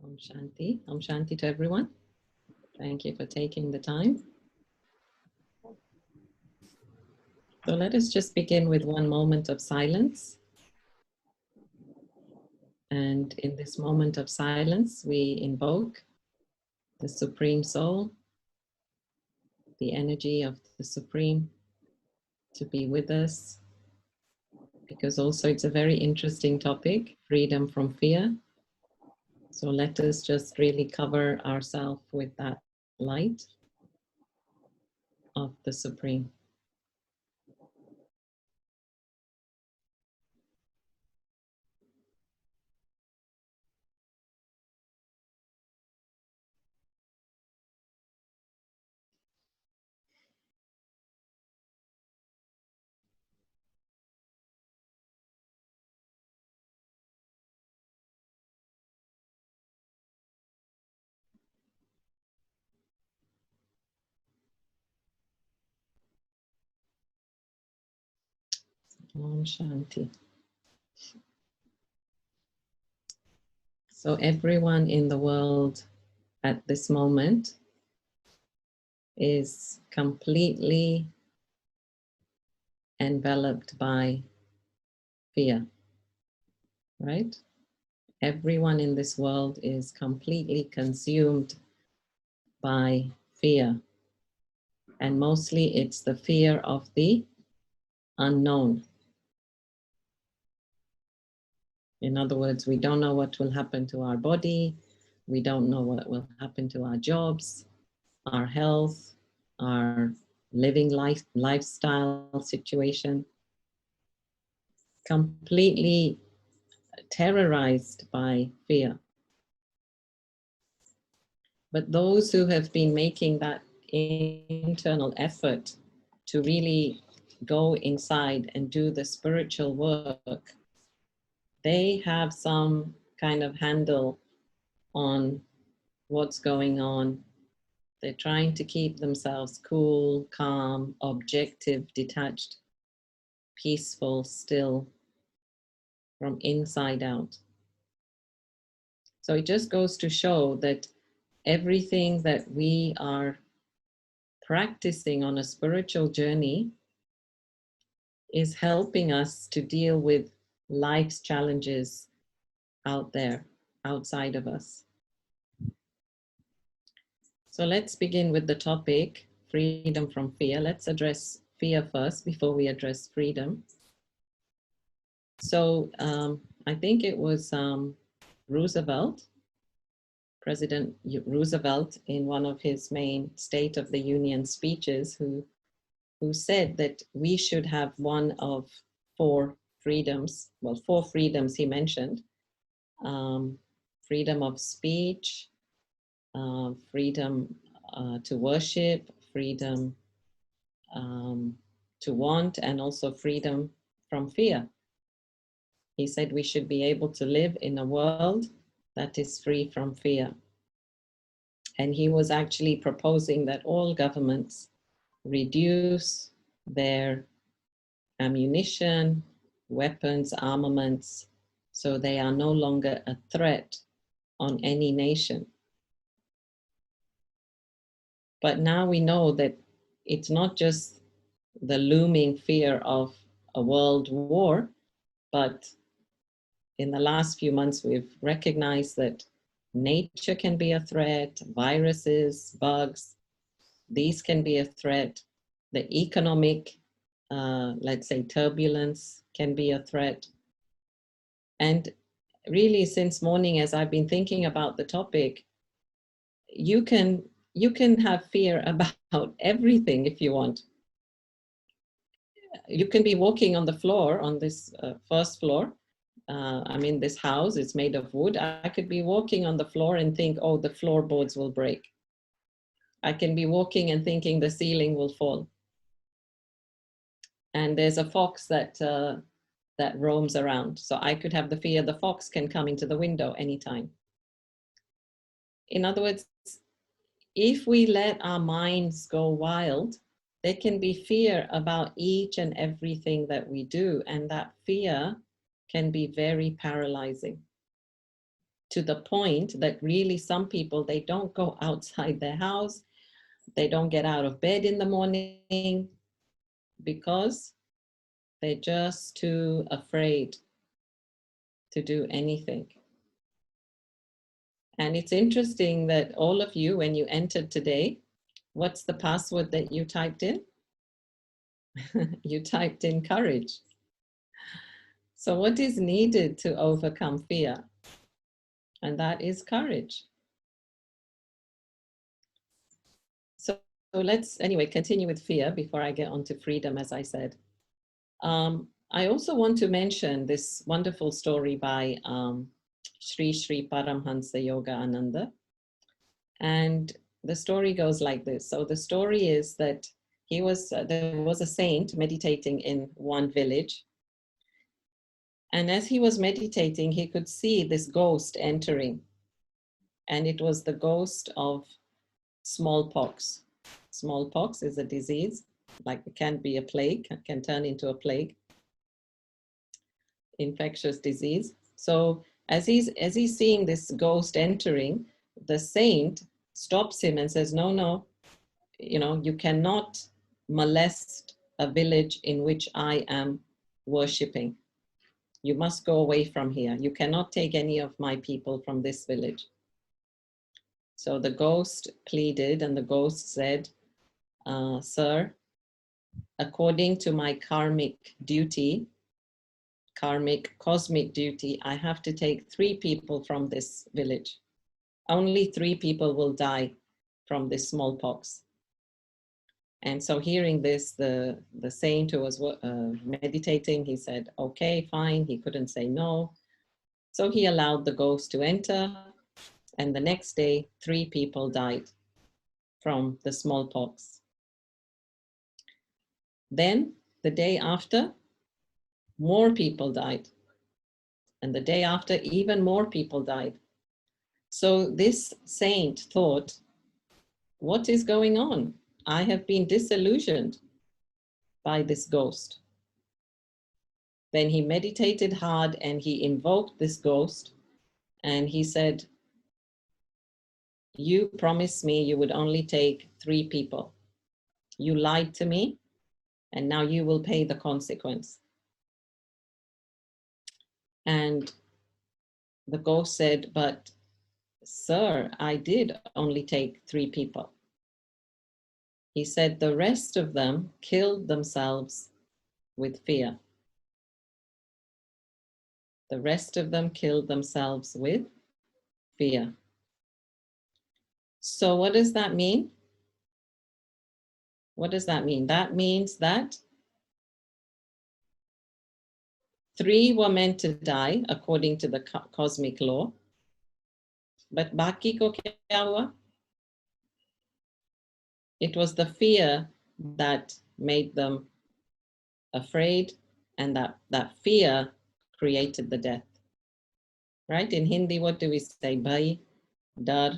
Om Shanti to everyone. Thank you for taking the time. So let us just begin with one moment of silence. And in this moment of silence, we invoke the Supreme Soul, the energy of the Supreme, to be with us. Because also it's a very interesting topic, freedom from fear. So let us just really cover ourselves with that light of the Supreme. Om Shanti. So everyone in the world at this moment is completely enveloped by fear, right? Everyone in this world is completely consumed by fear. And mostly it's the fear of the unknown. In other words, we don't know what will happen to our body. We don't know what will happen to our jobs, our health, our living lifestyle situation. Completely terrorized by fear. But those who have been making that internal effort to really go inside and do the spiritual work, they have some kind of handle on what's going on. They're trying to keep themselves cool, calm, objective, detached, peaceful, still, from inside out. So it just goes to show that everything that we are practicing on a spiritual journey is helping us to deal with life's challenges out there, outside of us. So let's begin with the topic, freedom from fear. Let's address fear first before we address freedom. So I think it was Roosevelt, President Roosevelt, in one of his main State of the Union speeches, who said that we should have one of four freedoms, well, four freedoms he mentioned: freedom of speech, freedom to worship, freedom to want, and also freedom from fear. He said we should be able to live in a world that is free from fear. And he was actually proposing that all governments reduce their ammunition, weapons, armaments, so they are no longer a threat on any nation. But now we know that it's not just the looming fear of a world war, but in the last few months, we've recognized that nature can be a threat, viruses, bugs, these can be a threat. The economic, let's say, turbulence can be a threat. And really, since morning, as I've been thinking about the topic, you can have fear about everything if you want. You can be walking on the floor, on this first floor. I mean, this house is made of wood. I could be walking on the floor and think, oh, the floorboards will break. I can be walking and thinking the ceiling will fall. And there's a fox that roams around. So I could have the fear the fox can come into the window anytime. In other words, if we let our minds go wild, there can be fear about each and everything that we do. And that fear can be very paralyzing. to the point that really some people, they don't go outside their house, they don't get out of bed in the morning because they're just too afraid to do anything. And it's interesting that all of you, when you entered today, what's the password that you typed in? You typed in courage. So what is needed to overcome fear? And that is courage. So let's, anyway, continue with fear before I get on to freedom, as I said. I also want to mention this wonderful story by Sri Sri Paramhansa Yoga Ananda. And the story goes like this. So the story is that there was a saint meditating in one village. And as he was meditating, he could see this ghost entering. And it was the ghost of smallpox. Smallpox is a disease, like it can be a plague, it can turn into a plague, infectious disease. So as he's seeing this ghost entering, the saint stops him and says, no, you cannot molest a village in which I am worshipping. You must go away from here. You cannot take any of my people from this village. So the ghost pleaded, and the ghost said, sir, according to my karmic duty, cosmic duty, I have to take 3 people from this village. Only 3 people will die from this smallpox. And so hearing this, the saint who was meditating, he said, okay, fine. He couldn't say no. So he allowed the ghost to enter. And the next day, 3 people died from the smallpox. Then the day after, more people died. And the day after, even more people died. So this saint thought, what is going on? I have been disillusioned by this ghost. Then he meditated hard and he invoked this ghost and he said, you promised me you would only take 3 people. You lied to me and now you will pay the consequence. And the ghost said, but sir, I did only take 3 people. He said, the rest of them killed themselves with fear. The rest of them killed themselves with fear. So what does that mean? What does that mean? That means that 3 were meant to die according to the cosmic law. But baki ko kya hua? It was the fear that made them afraid, and that fear created the death. Right? In Hindi, what do we say? Bhai, dar.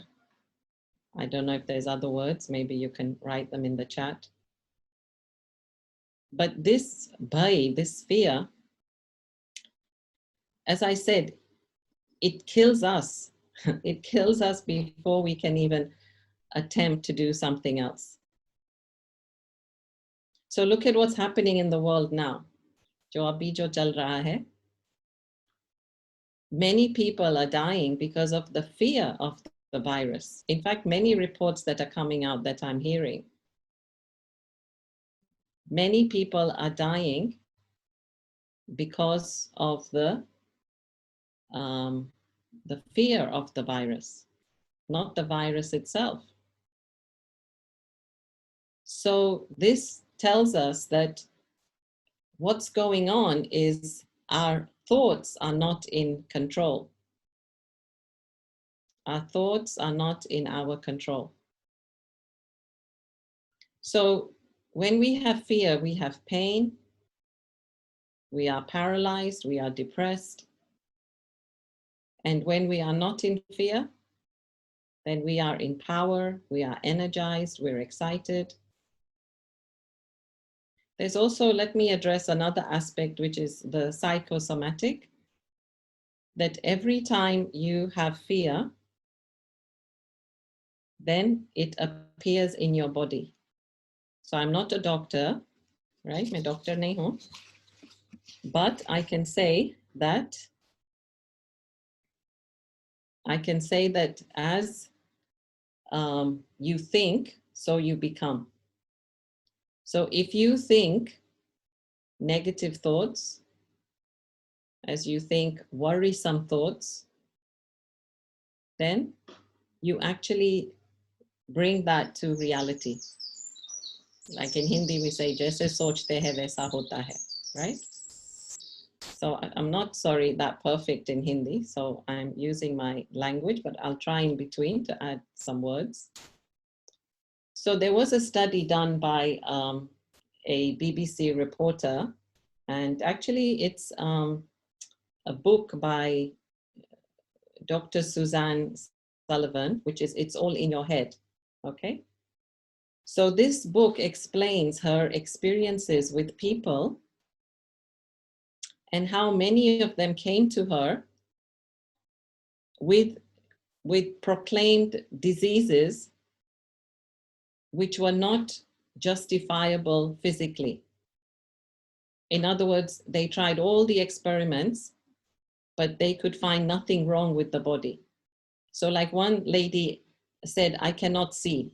I don't know if there's other words. Maybe you can write them in the chat. But this bhai, this fear, as I said, it kills us. It kills us before we can even attempt to do something else. So look at what's happening in the world now. Jo abhi jo chal raha hai. Many people are dying because of the fear of the virus. In fact, many reports that are coming out that I'm hearing, many people are dying because of the fear of the virus, not the virus itself. So this tells us that what's going on is our thoughts are not in control. Our thoughts are not in our control. So when we have fear, we have pain, we are paralyzed, we are depressed. And when we are not in fear, then we are in power, we are energized, we're excited. There's also, let me address another aspect, which is the psychosomatic. that every time you have fear, then it appears in your body. So I'm not a doctor, right? मैं doctor नहीं हूँ, but I can say that as you think, so you become. So if you think negative thoughts, as you think worrisome thoughts, then you actually bring that to reality. Like in Hindi, we say, "Jaise sochte hai, waisa hota hai," right? So I'm not sorry that perfect in Hindi, so I'm using my language, but I'll try in between to add some words. So there was a study done by a BBC reporter, and actually it's a book by Dr. Suzanne Sullivan, which is It's All in Your Head, okay? So this book explains her experiences with people and how many of them came to her with proclaimed diseases which were not justifiable physically. In other words, they tried all the experiments, but they could find nothing wrong with the body. So like one lady said, I cannot see.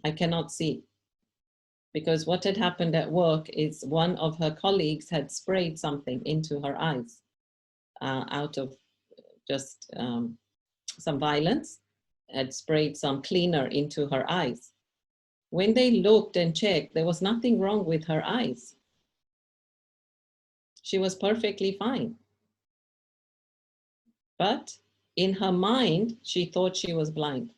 Because what had happened at work is one of her colleagues had sprayed something into her eyes out of just some violence, had sprayed some cleaner into her eyes. When they looked and checked, there was nothing wrong with her eyes. She was perfectly fine. But in her mind, she thought she was blind.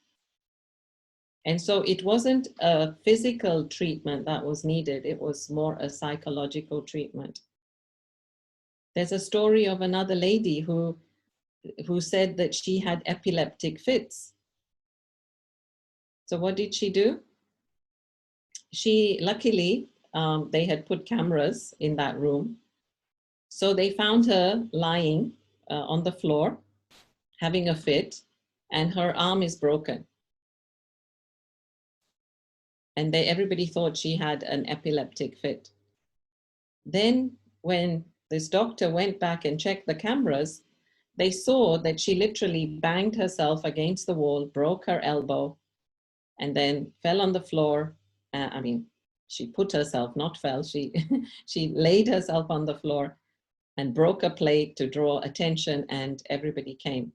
And so it wasn't a physical treatment that was needed. It was more a psychological treatment. There's a story of another lady who said that she had epileptic fits. So what did she do? She, luckily, they had put cameras in that room. So they found her lying on the floor, having a fit, and her arm is broken. And everybody thought she had an epileptic fit. Then when this doctor went back and checked the cameras, they saw that she literally banged herself against the wall, broke her elbow, and then fell on the floor. She put herself, not fell, she laid herself on the floor and broke a plate to draw attention, and everybody came.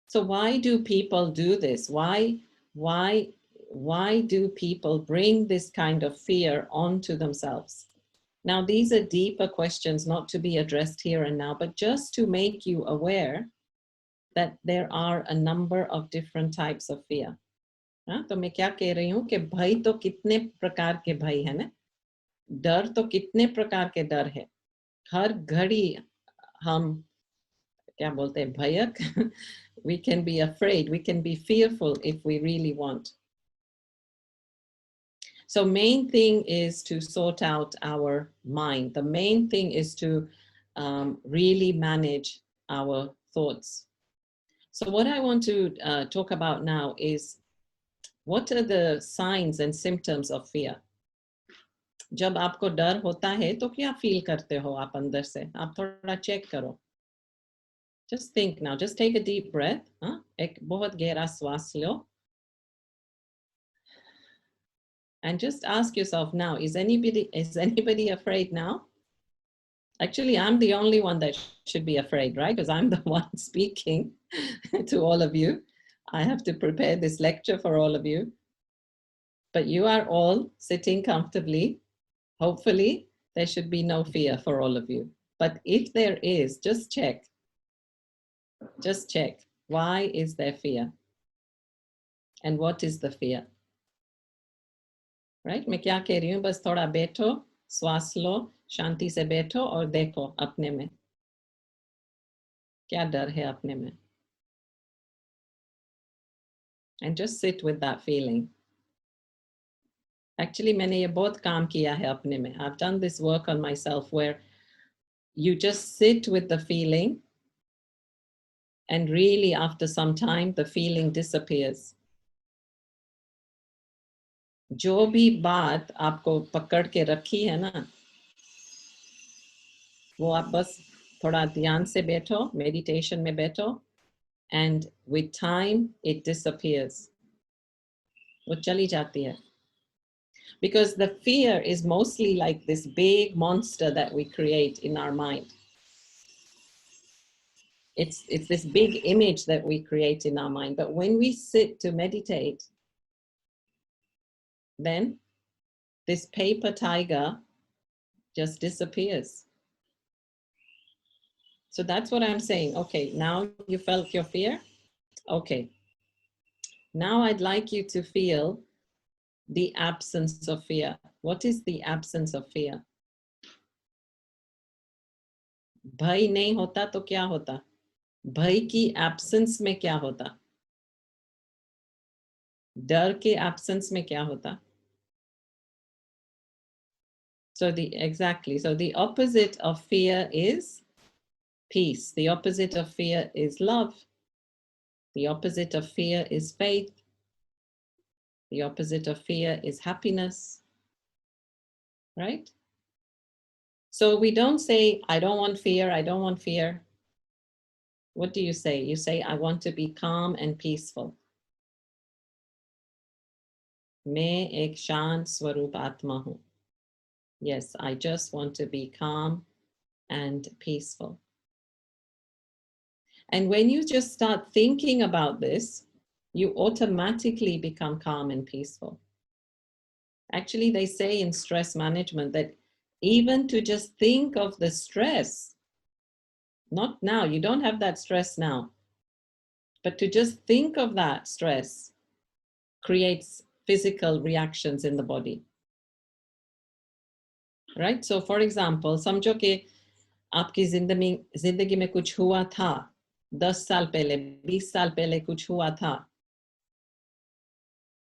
So why do people do this? Why do people bring this kind of fear onto themselves? Now, these are deeper questions not to be addressed here and now, but just to make you aware that there are a number of different types of fear. तो मैं क्या कह रही हूँ कि भय तो कितने प्रकार के भय है ना, डर तो कितने प्रकार के डर है, हर घड़ी हम क्या बोलते हैं भयक, we can be afraid, we can be fearful if we really want. So main thing is to sort out our mind. The main thing is to really manage our thoughts. So what I want to talk about now is what are the signs and symptoms of fear? जब आपको डर होता है तो क्या feel करते हो आप अंदर से? आप थोड़ा चेक करो. Just think now, just take a deep breath. एक बहुत गहरा श्वास लो. And just ask yourself now, is anybody afraid now? Actually, I'm the only one that should be afraid, right? Because I'm the one speaking to all of you. I have to prepare this lecture for all of you. But you are all sitting comfortably. Hopefully, there should be no fear for all of you. But if there is, just check. Just check. Why is there fear? And what is the fear? Right? मैं क्या कह रही हूँ, बस थोड़ा बैठो, श्वास लो, शांति से बैठो और देखो अपने में क्या डर है अपने में. And just sit with that feeling. Actually, मैंने ये बहुत काम किया है अपने में. I've done this work on myself where you just sit with the feeling, and really after some time, the feeling disappears. जो भी बात आपको पकड़ के रखी है ना, वो आप बस थोड़ा ध्यान से बैठो, मेडिटेशन में बैठो, and with time it disappears. वो चली जाती है. Because the fear is mostly like this big monster that we create in our mind. It's this big image that we create in our mind. But when we sit to meditate, then this paper tiger just disappears. So that's what I'm saying. Okay, now you felt your fear. Okay. Now I'd like you to feel the absence of fear. What is the absence of fear? भय नहीं होता तो क्या होता? भय की absence में क्या होता? डर के absence में क्या होता? So the opposite of fear is peace. The opposite of fear is love. The opposite of fear is faith. The opposite of fear is happiness. Right? So we don't say, I don't want fear, I don't want fear. What do you say? You say, I want to be calm and peaceful. मैं एक शांत स्वरूप आत्मा हूँ. Yes, I just want to be calm and peaceful. And when you just start thinking about this, you automatically become calm and peaceful. Actually, they say in stress management that even to just think of the stress, not now, you don't have that stress now, but to just think of that stress creates physical reactions in the body. Right? So for example, समझो कि आपकी जिंदगी में कुछ हुआ था, 10 साल पहले, 20 साल पहले कुछ हुआ था,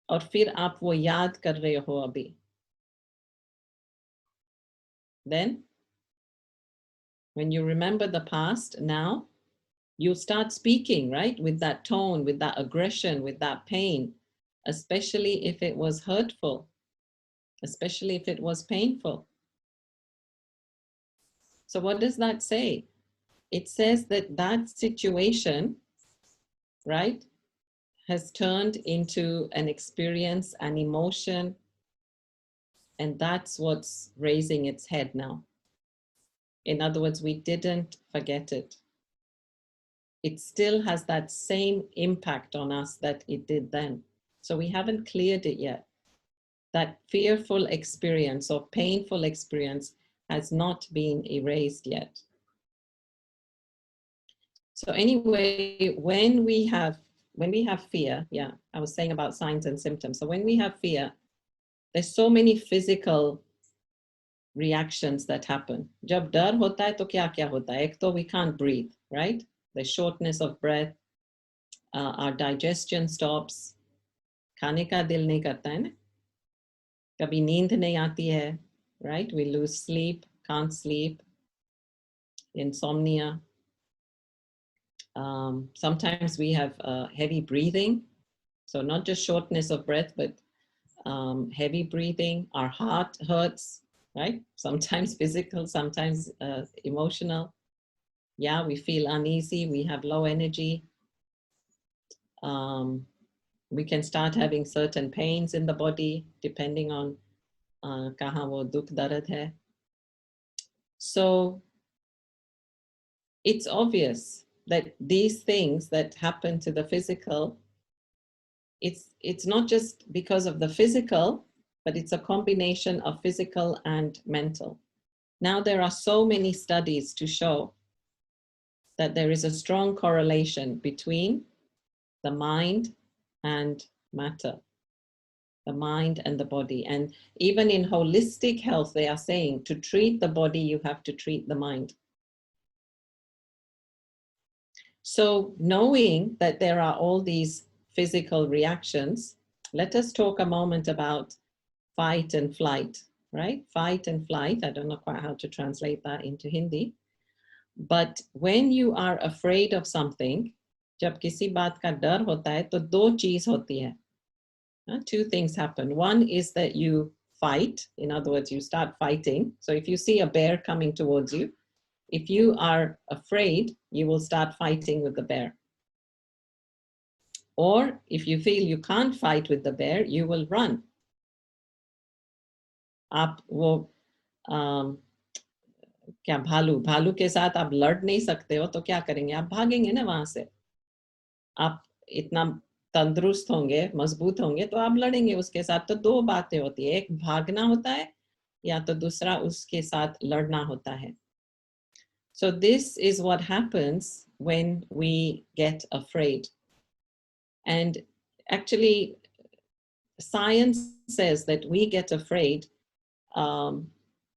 और फिर आप वो याद कर रहे हो अभी. Then, when you remember the past now, you start speaking, right? With that tone, with that aggression, with that pain, especially if it was hurtful, especially if it was painful. So what does that say? It says that that situation, right, has turned into an experience, an emotion, and that's what's raising its head now. In other words, we didn't forget it. It still has that same impact on us that it did then. So we haven't cleared it yet. That fearful experience or painful experience has not been erased yet. So anyway, when we have fear, yeah, I was saying about signs and symptoms. So when we have fear, there's so many physical reactions that happen. जब डर होता है तो क्या क्या होता है? एक तो we can't breathe, right? The shortness of breath, our digestion stops, खाने का दिल नहीं करता है ना? कभी नींद नहीं आती है, right? We lose sleep, can't sleep, insomnia. Sometimes we have heavy breathing, so not just shortness of breath, but heavy breathing. Our heart hurts, right? Sometimes physical, sometimes emotional. Yeah, we feel uneasy, we have low energy. We can start having certain pains in the body depending on kahan wo dukh darad hai. So it's obvious that these things that happen to the physical, it's not just because of the physical, but it's a combination of physical and mental. Now there are so many studies to show that there is a strong correlation between the mind and matter, the mind and the body. And even in holistic health, they are saying to treat the body, you have to treat the mind. So knowing that there are all these physical reactions, let us talk a moment about fight and flight, right? Fight and flight. I don't know quite how to translate that into Hindi. But when you are afraid of something, जब किसी बात का डर होता है तो दो चीज होती है. Two things happen. One is that you fight. In other words, you start fighting. So if you see a bear coming towards you, if you are afraid, you will start fighting with the bear. Or if you feel you can't fight with the bear, you will run. आप वो क्या भालू के साथ आप लड़ नहीं सकते हो तो क्या करेंगे? आप भागेंगे ना वहां से. आप इतना तंदुरुस्त होंगे, मजबूत होंगे तो आप लड़ेंगे उसके साथ. तो दो बातें होती है, एक भागना होता है या तो दूसरा उसके साथ लड़ना होता है. So this is what happens when we get afraid. And actually, science says that we get afraid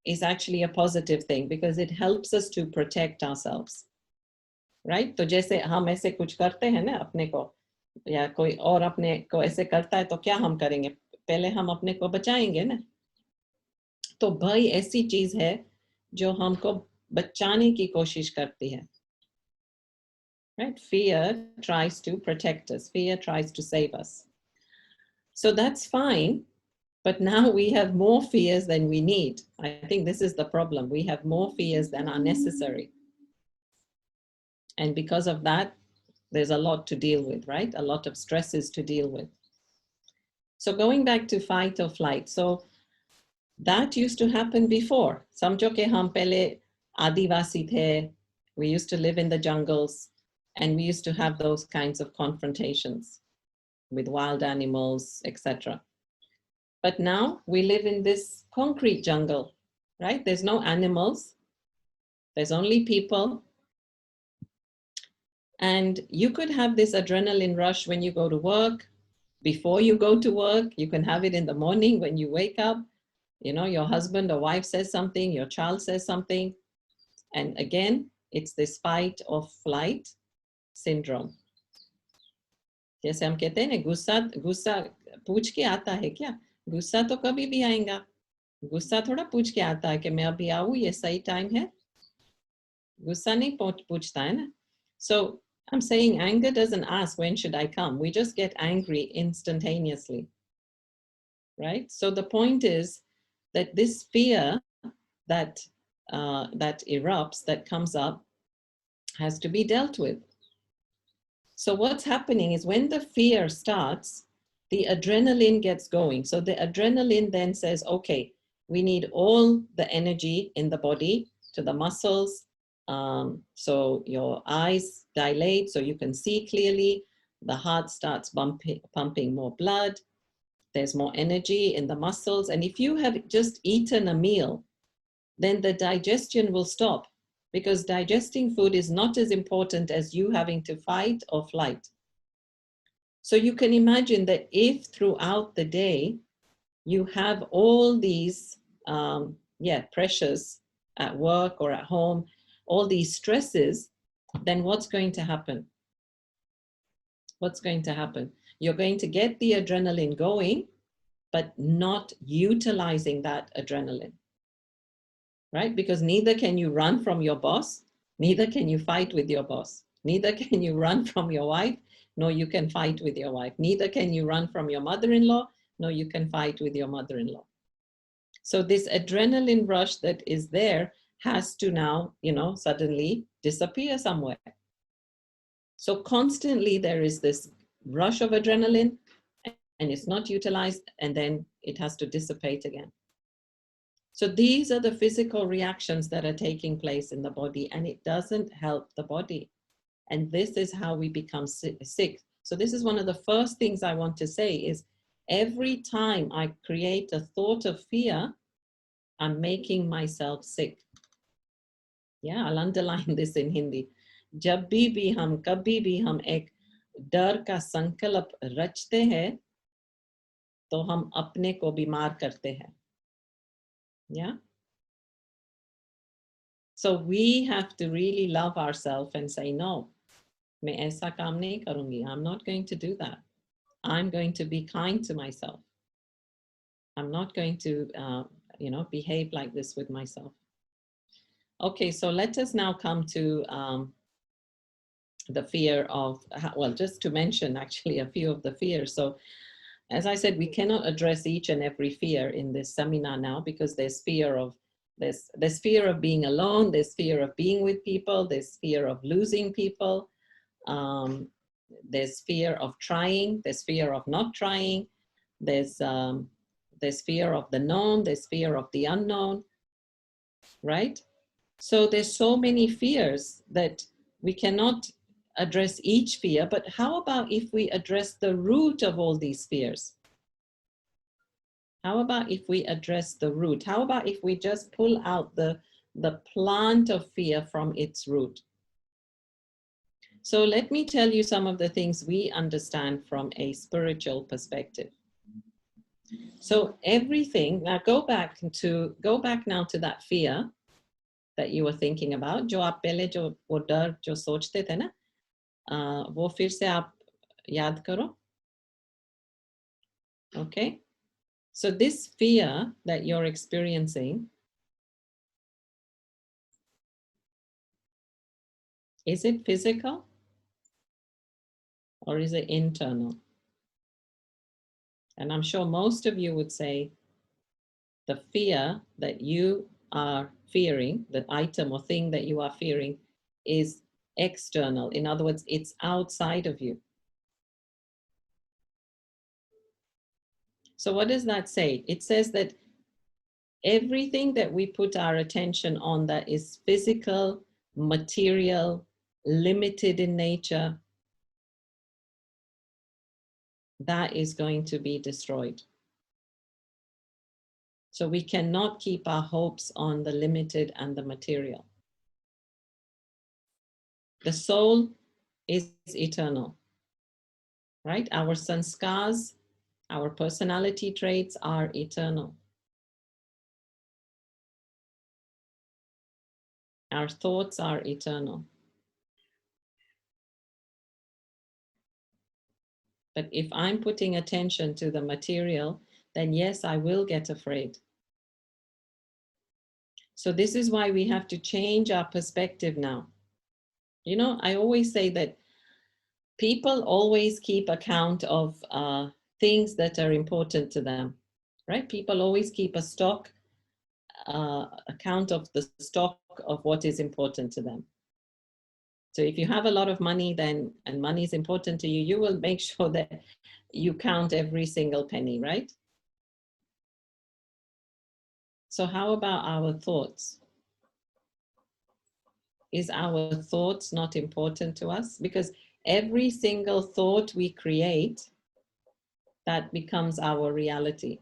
is actually a positive thing because it helps us to protect ourselves. Right? तो जैसे हम ऐसे कुछ करते हैं ना अपने को, या कोई और अपने को ऐसे करता है तो क्या हम करेंगे? पहले हम अपने को बचाएंगे ना. तो भय ऐसी चीज है जो हमको बचाने की कोशिश करती है. Right? Fear tries to protect us. Fear tries to save us. So that's fine. But now we have more fears than we need. I think this is the problem. We have more fears than are necessary. And because of that, there's a lot to deal with, right? A lot of stresses to deal with. So going back to fight or flight. So that used to happen before. समझो कि हम पहले आदिवासी थे. We used to live in the jungles and we used to have those kinds of confrontations with wild animals, etc. But now we live in this concrete jungle, right? There's no animals. There's only people. And you could have this adrenaline rush when you go to work, before you go to work. You can have it in the morning when you wake up. You know, your husband or wife says something, your child says something. And again, it's this fight or flight syndrome. जैसे हम कहते हैं ना, गुस्सा पूछ के आता है क्या? गुस्सा तो कभी भी आएगा. गुस्सा थोड़ा पूछ के आता है कि मैं अभी आऊँ, ये सही टाइम है. गुस्सा नहीं पूछता है ना. So I'm saying anger doesn't ask when should I come. We just get angry instantaneously. Right? So the point is that this fear that erupts, that comes up, has to be dealt with. So what's happening is when the fear starts, the adrenaline gets going. So the adrenaline then says, okay, we need all the energy in the body to the muscles. So your eyes dilate so you can see clearly. The heart starts pumping more blood. There's more energy in the muscles. And if you have just eaten a meal, then the digestion will stop, because digesting food is not as important as you having to fight or flight. So you can imagine that if throughout the day you have all these pressures at work or at home, all these stresses, then what's going to happen? What's going to happen? You're going to get the adrenaline going, but not utilizing that adrenaline. Right? Because neither can you run from your boss, neither can you fight with your boss, neither can you run from your wife, nor you can fight with your wife, neither can you run from your mother-in-law, nor you can fight with your mother-in-law. So this adrenaline rush that is there has to now, suddenly disappear somewhere. So constantly there is this rush of adrenaline and it's not utilized, and then it has to dissipate again. So these are the physical reactions that are taking place in the body, and it doesn't help the body. And this is how we become sick. So this is one of the first things I want to say is every time I create a thought of fear, I'm making myself sick. Yeah, I'll underline this in Hindi. जब भी हम कभी भी हम एक डर का संकल्प रचते हैं, तो हम अपने को बीमार करते हैं. Yeah. So we have to really love ourselves and say, no, मैं ऐसा काम नहीं करूँगी. I'm not going to do that. I'm going to be kind to myself. I'm not going to, behave like this with myself. Okay, so let us now come to the fear of, well, just to mention actually a few of the fears. So as I said, we cannot address each and every fear in this seminar now, because there's fear of there's fear of being alone, there's fear of being with people, there's fear of losing people, there's fear of trying, there's fear of not trying, there's fear of the known, there's fear of the unknown, right? So there's so many fears that we cannot address each fear, but how about if we address the root of all these fears? How about if we address the root? How about if we just pull out the plant of fear from its root? So let me tell you some of the things we understand from a spiritual perspective. So everything, now go back now to that fear that you were thinking about, जो आप पहले जो वो डर जो सोचते थे ना, वो फिर से आप याद करो. Okay, so this fear that you're experiencing, is it physical or is it internal? And I'm sure most of you would say the fear that you are fearing, the item or thing that you are fearing, is external. In other words, it's outside of you. So what does that say? It says that everything that we put our attention on that is physical, material, limited in nature, that is going to be destroyed. So we cannot keep our hopes on the limited and the material. The soul is eternal, right? Our sanskars, our personality traits are eternal. Our thoughts are eternal. But if I'm putting attention to the material, then yes, I will get afraid. So this is why we have to change our perspective now. You know, I always say that people always keep account of things that are important to them, right? People always keep a stock account of the stock of what is important to them. So if you have a lot of money, then, and money is important to you, you will make sure that you count every single penny, right? So how about our thoughts? Is our thoughts not important to us? Because every single thought we create, that becomes our reality.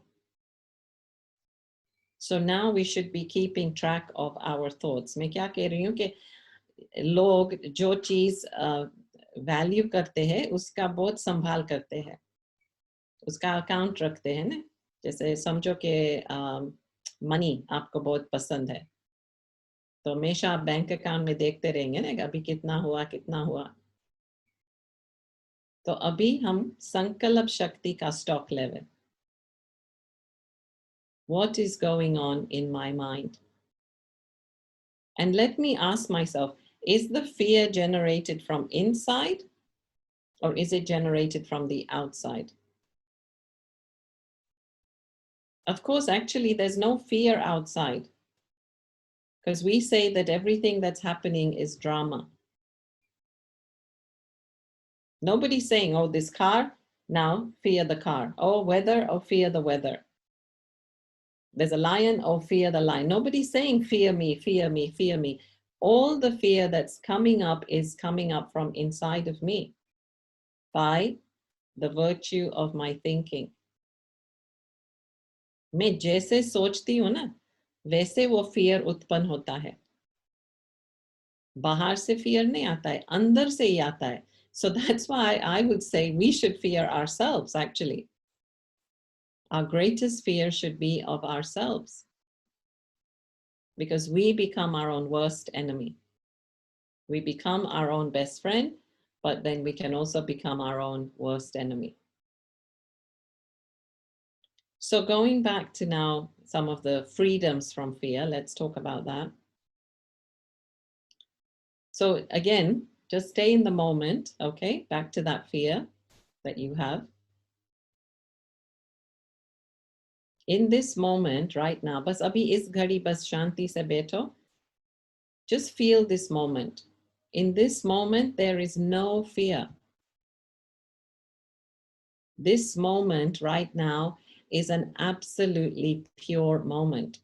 So now we should be keeping track of our thoughts. मैं क्या कह रही हूँ कि लोग जो चीज value करते हैं उसका बहुत संभाल करते हैं, उसका अकाउंट रखते हैं ना. जैसे समझो कि मनी आपको बहुत पसंद है, तो हमेशा आप बैंक अकाउंट में देखते रहेंगे ना अभी कितना हुआ कितना हुआ. तो अभी हम संकल्प शक्ति का stock level. What is going on in my mind? And let me ask myself, is the fear generated from inside or is it generated from the outside? Of course, actually, there's no fear outside, because we say that everything that's happening is drama. Nobody's saying, oh, this car, now fear the car. Oh, weather, oh, fear the weather. There's a lion, oh, fear the lion. Nobody's saying, fear me, fear me, fear me. All the fear that's coming up is coming up from inside of me by the virtue of my thinking. मैं जैसे सोचती हूँ ना, वैसे वो fear उत्पन्न होता है. बाहर से फियर नहीं आता है, अंदर से ही आता है. So that's why I would say we should fear ourselves, actually. Our greatest fear should be of ourselves, because we become our own worst enemy. We become our own best friend, but then we can also become our own worst enemy. So going back to now some of the freedoms from fear, let's talk about that. So again, just stay in the moment, okay? Back to that fear that you have. In this moment right now, bas abhi is ghadi bas shanti se beto. Just feel this moment. In this moment, there is no fear. This moment right now is an absolutely pure moment.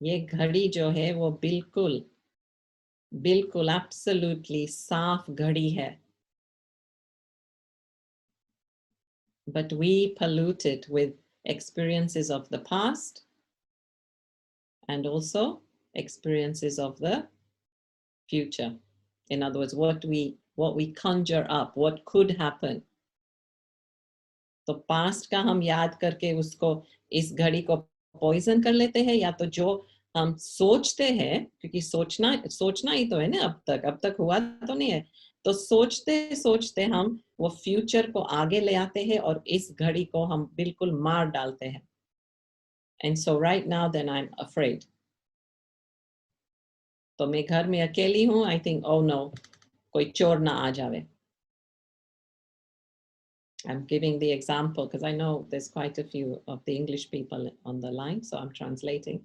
ये घड़ी जो है वो बिल्कुल बिल्कुल absolutely साफ घड़ी है. But we pollute it with experiences of the past and also experiences of the future. In other words, what we conjure up, what could happen. तो पास्ट का हम याद करके उसको इस घड़ी को पॉइजन कर लेते हैं, या तो जो हम सोचते हैं, क्योंकि सोचना ही तो है ना, अब तक हुआ तो नहीं है, तो सोचते सोचते हम वो फ्यूचर को आगे ले आते हैं और इस घड़ी को हम बिल्कुल मार डालते हैं. And so right now then I'm afraid. तो मैं घर में अकेली हूँ, I think, oh no, कोई चोर ना आ जावे. I'm giving the example because I know there's quite a few of the English people on the line, so I'm translating.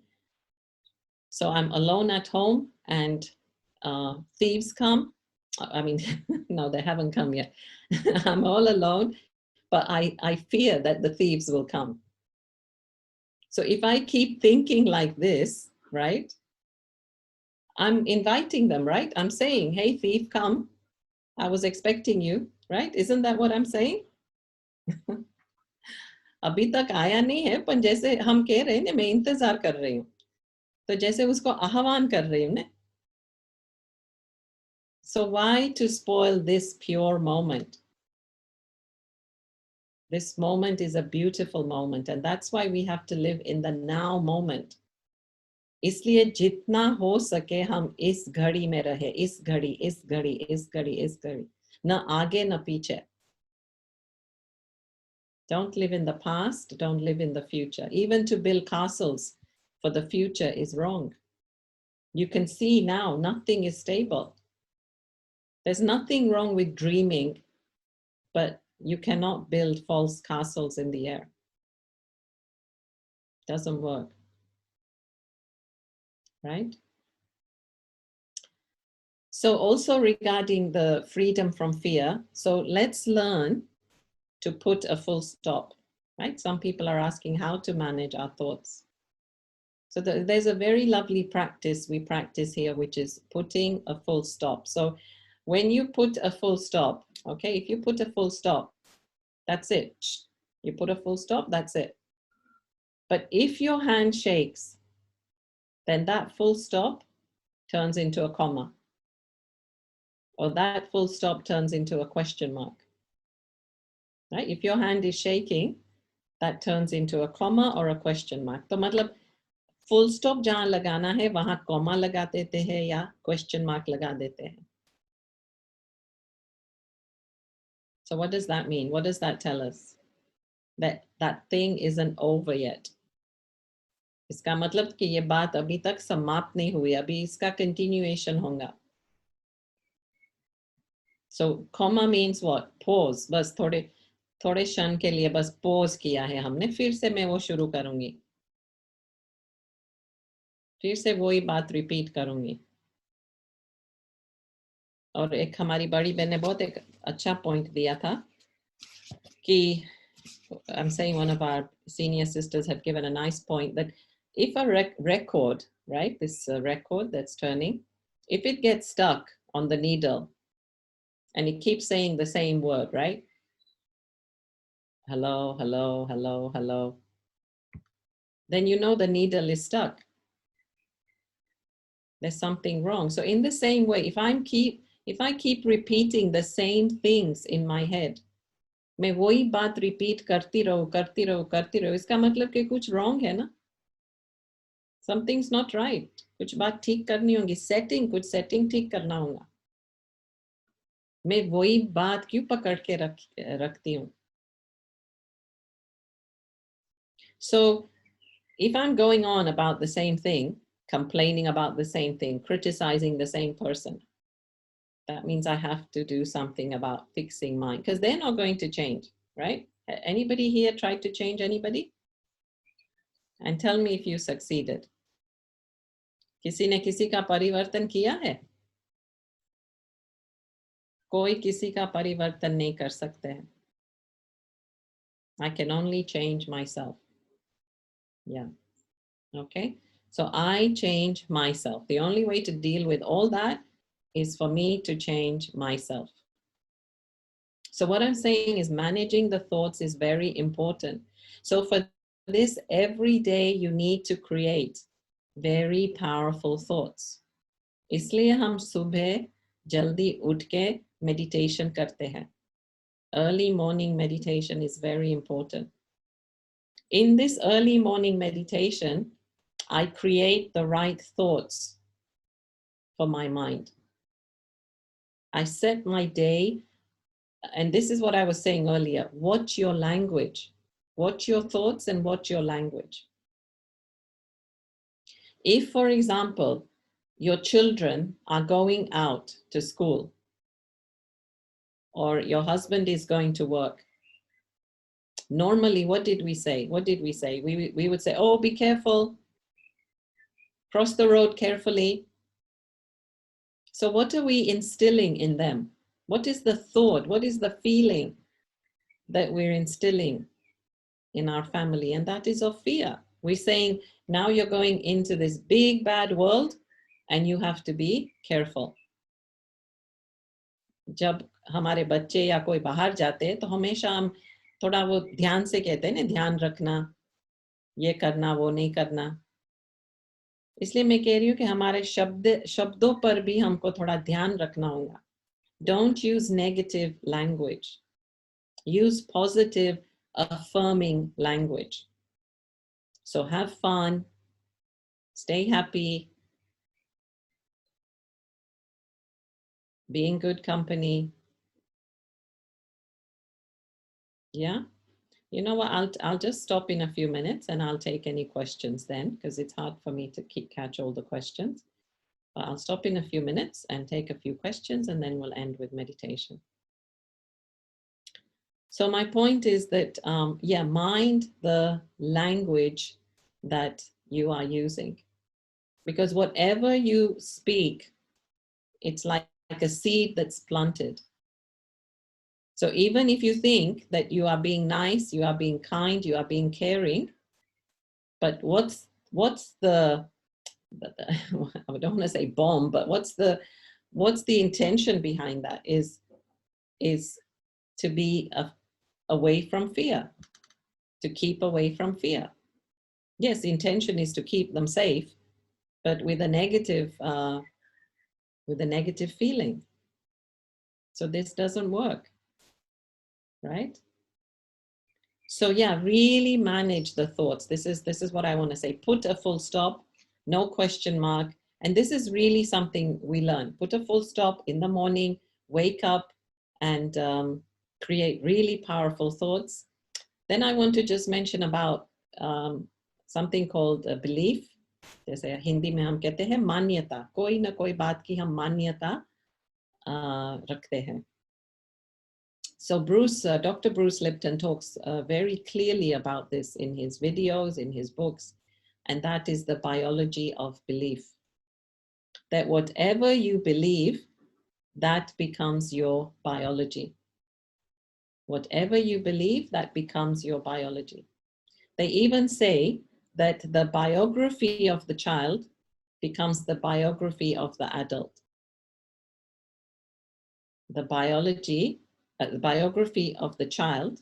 So I'm alone at home and thieves come. I mean, no, they haven't come yet. I'm all alone, but I fear that the thieves will come. So if I keep thinking like this, right, I'm inviting them, right? I'm saying, hey, thief, come. I was expecting you, right? Isn't that what I'm saying? अभी तक आया नहीं है, पर जैसे हम कह रहे हैं ना, मैं इंतजार कर रही हूँ, तो जैसे उसको आह्वान कर रही हूँ ना. So why to spoil this pure moment? This moment is a beautiful moment, and that's why we have to live in the now moment. इसलिए जितना हो सके हम इस घड़ी में रहे, इस घड़ी, इस घड़ी, इस घड़ी, इस घड़ी, न आगे न पीछे. Don't live in the past, don't live in the future. Even to build castles for the future is wrong. You can see now nothing is stable. There's nothing wrong with dreaming, but you cannot build false castles in the air. Doesn't work. Right? So also regarding the freedom from fear, so let's learn to put a full stop, right? Some people are asking how to manage our thoughts. So there's a very lovely practice we practice here, which is putting a full stop. So when you put a full stop, okay, if you put a full stop, that's it. You put a full stop, that's it. But if your hand shakes, then that full stop turns into a comma, or that full stop turns into a question mark. Right? If your hand is shaking, that turns into a comma or a question mark. तो मतलब full stop जहाँ लगाना है वहाँ comma लगा देते हैं या question mark लगा देते हैं. So what does that mean? What does that tell us? That thing isn't over yet. इसका मतलब कि ये बात अभी तक समाप्त नहीं हुई, अभी इसका continuation होगा. So comma means what? Pause. बस थोड़े क्षण के लिए बस pause किया है हमने, फिर से मैं वो शुरू करूंगी, फिर से वही बात repeat करूंगी. और एक हमारी बड़ी बहन ने बहुत एक अच्छा point दिया था कि I'm saying one of our senior sisters had given a nice point that if a record, right, this record that's turning, if it gets stuck on the needle and it keeps saying the same word, right? Hello, hello, hello, hello. Then you know the needle is stuck. There's something wrong. So in the same way, if I keep repeating the same things in my head, मैं वही बात repeat करती रहूं, इसका मतलब कि कुछ wrong है ना? Something's not right. कुछ बात ठीक करनी होगी, कुछ setting ठीक करना होगा. मैं वही बात क्यों पकड़ के रखती हूँ? So if I'm going on about the same thing, complaining about the same thing, criticizing the same person. That means I have to do something about fixing mine, because they're not going to change, right? Anybody here tried to change anybody? And tell me if you succeeded. किसी ने किसी का परिवर्तन किया है? कोई किसी का परिवर्तन नहीं कर सकते हैं. I can only change myself. Yeah. Okay. So I change myself. The only way to deal with all that is for me to change myself. So what I'm saying is managing the thoughts is very important. So for this, every day you need to create very powerful thoughts. इसलिए हम सुबह जल्दी उठ के meditation करते हैं. Early morning meditation is very important. In this early morning meditation, I create the right thoughts for my mind. I set my day, and this is what I was saying earlier. Watch your language. Watch your thoughts and watch your language. If, for example, your children are going out to school, or your husband is going to work, normally, what did we say? What did we say? We would say, oh, be careful. Cross the road carefully. So what are we instilling in them? What is the thought? What is the feeling that we're instilling in our family? And that is of fear. We're saying, now you're going into this big, bad world and you have to be careful. जब हमारे बच्चे या कोई बाहर जाते हैं तो हमेशा हम थोड़ा वो ध्यान से कहते हैं ना, ध्यान रखना, ये करना, वो नहीं करना. इसलिए मैं कह रही हूँ कि हमारे शब्दों पर भी हमको थोड़ा ध्यान रखना होगा. Don't use negative language. Use positive, affirming language. So have fun, stay happy, be in good company. Yeah. You know what? I'll just stop in a few minutes and I'll take any questions then, because it's hard for me to catch all the questions. But I'll stop in a few minutes and take a few questions, and then we'll end with meditation. So my point is that, yeah, mind the language that you are using, because whatever you speak, it's like a seed that's planted. So even if you think that you are being nice, you are being kind, you are being caring, but what's the I don't want to say bomb, but what's the intention behind that is to be away from fear, to keep away from fear. Yes, the intention is to keep them safe, but with a negative feeling. So this doesn't work, right? So yeah, really manage the thoughts. This is what I want to say. Put a full stop, no question mark. And this is really something we learn. Put a full stop in the morning, wake up, and create really powerful thoughts. Then I want to just mention about something called a belief. जैसे हिंदी में हम कहते हैं मान्यता. कोई ना कोई बात की हम मान्यता रखते हैं. So Dr. Bruce Lipton talks very clearly about this in his videos, in his books, and that is the biology of belief. That whatever you believe, that becomes your biology. Whatever you believe, that becomes your biology. They even say that the biography of the child becomes the biography of the adult. The biography of the child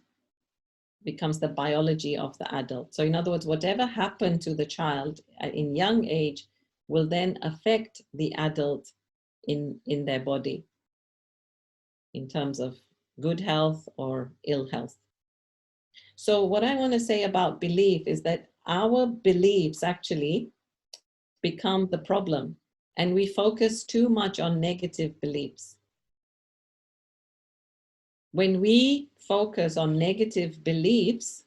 becomes the biology of the adult. So in other words, whatever happened to the child in young age will then affect the adult in their body in terms of good health or ill health. So what I want to say about belief is that our beliefs actually become the problem, and we focus too much on negative beliefs. When we focus on negative beliefs,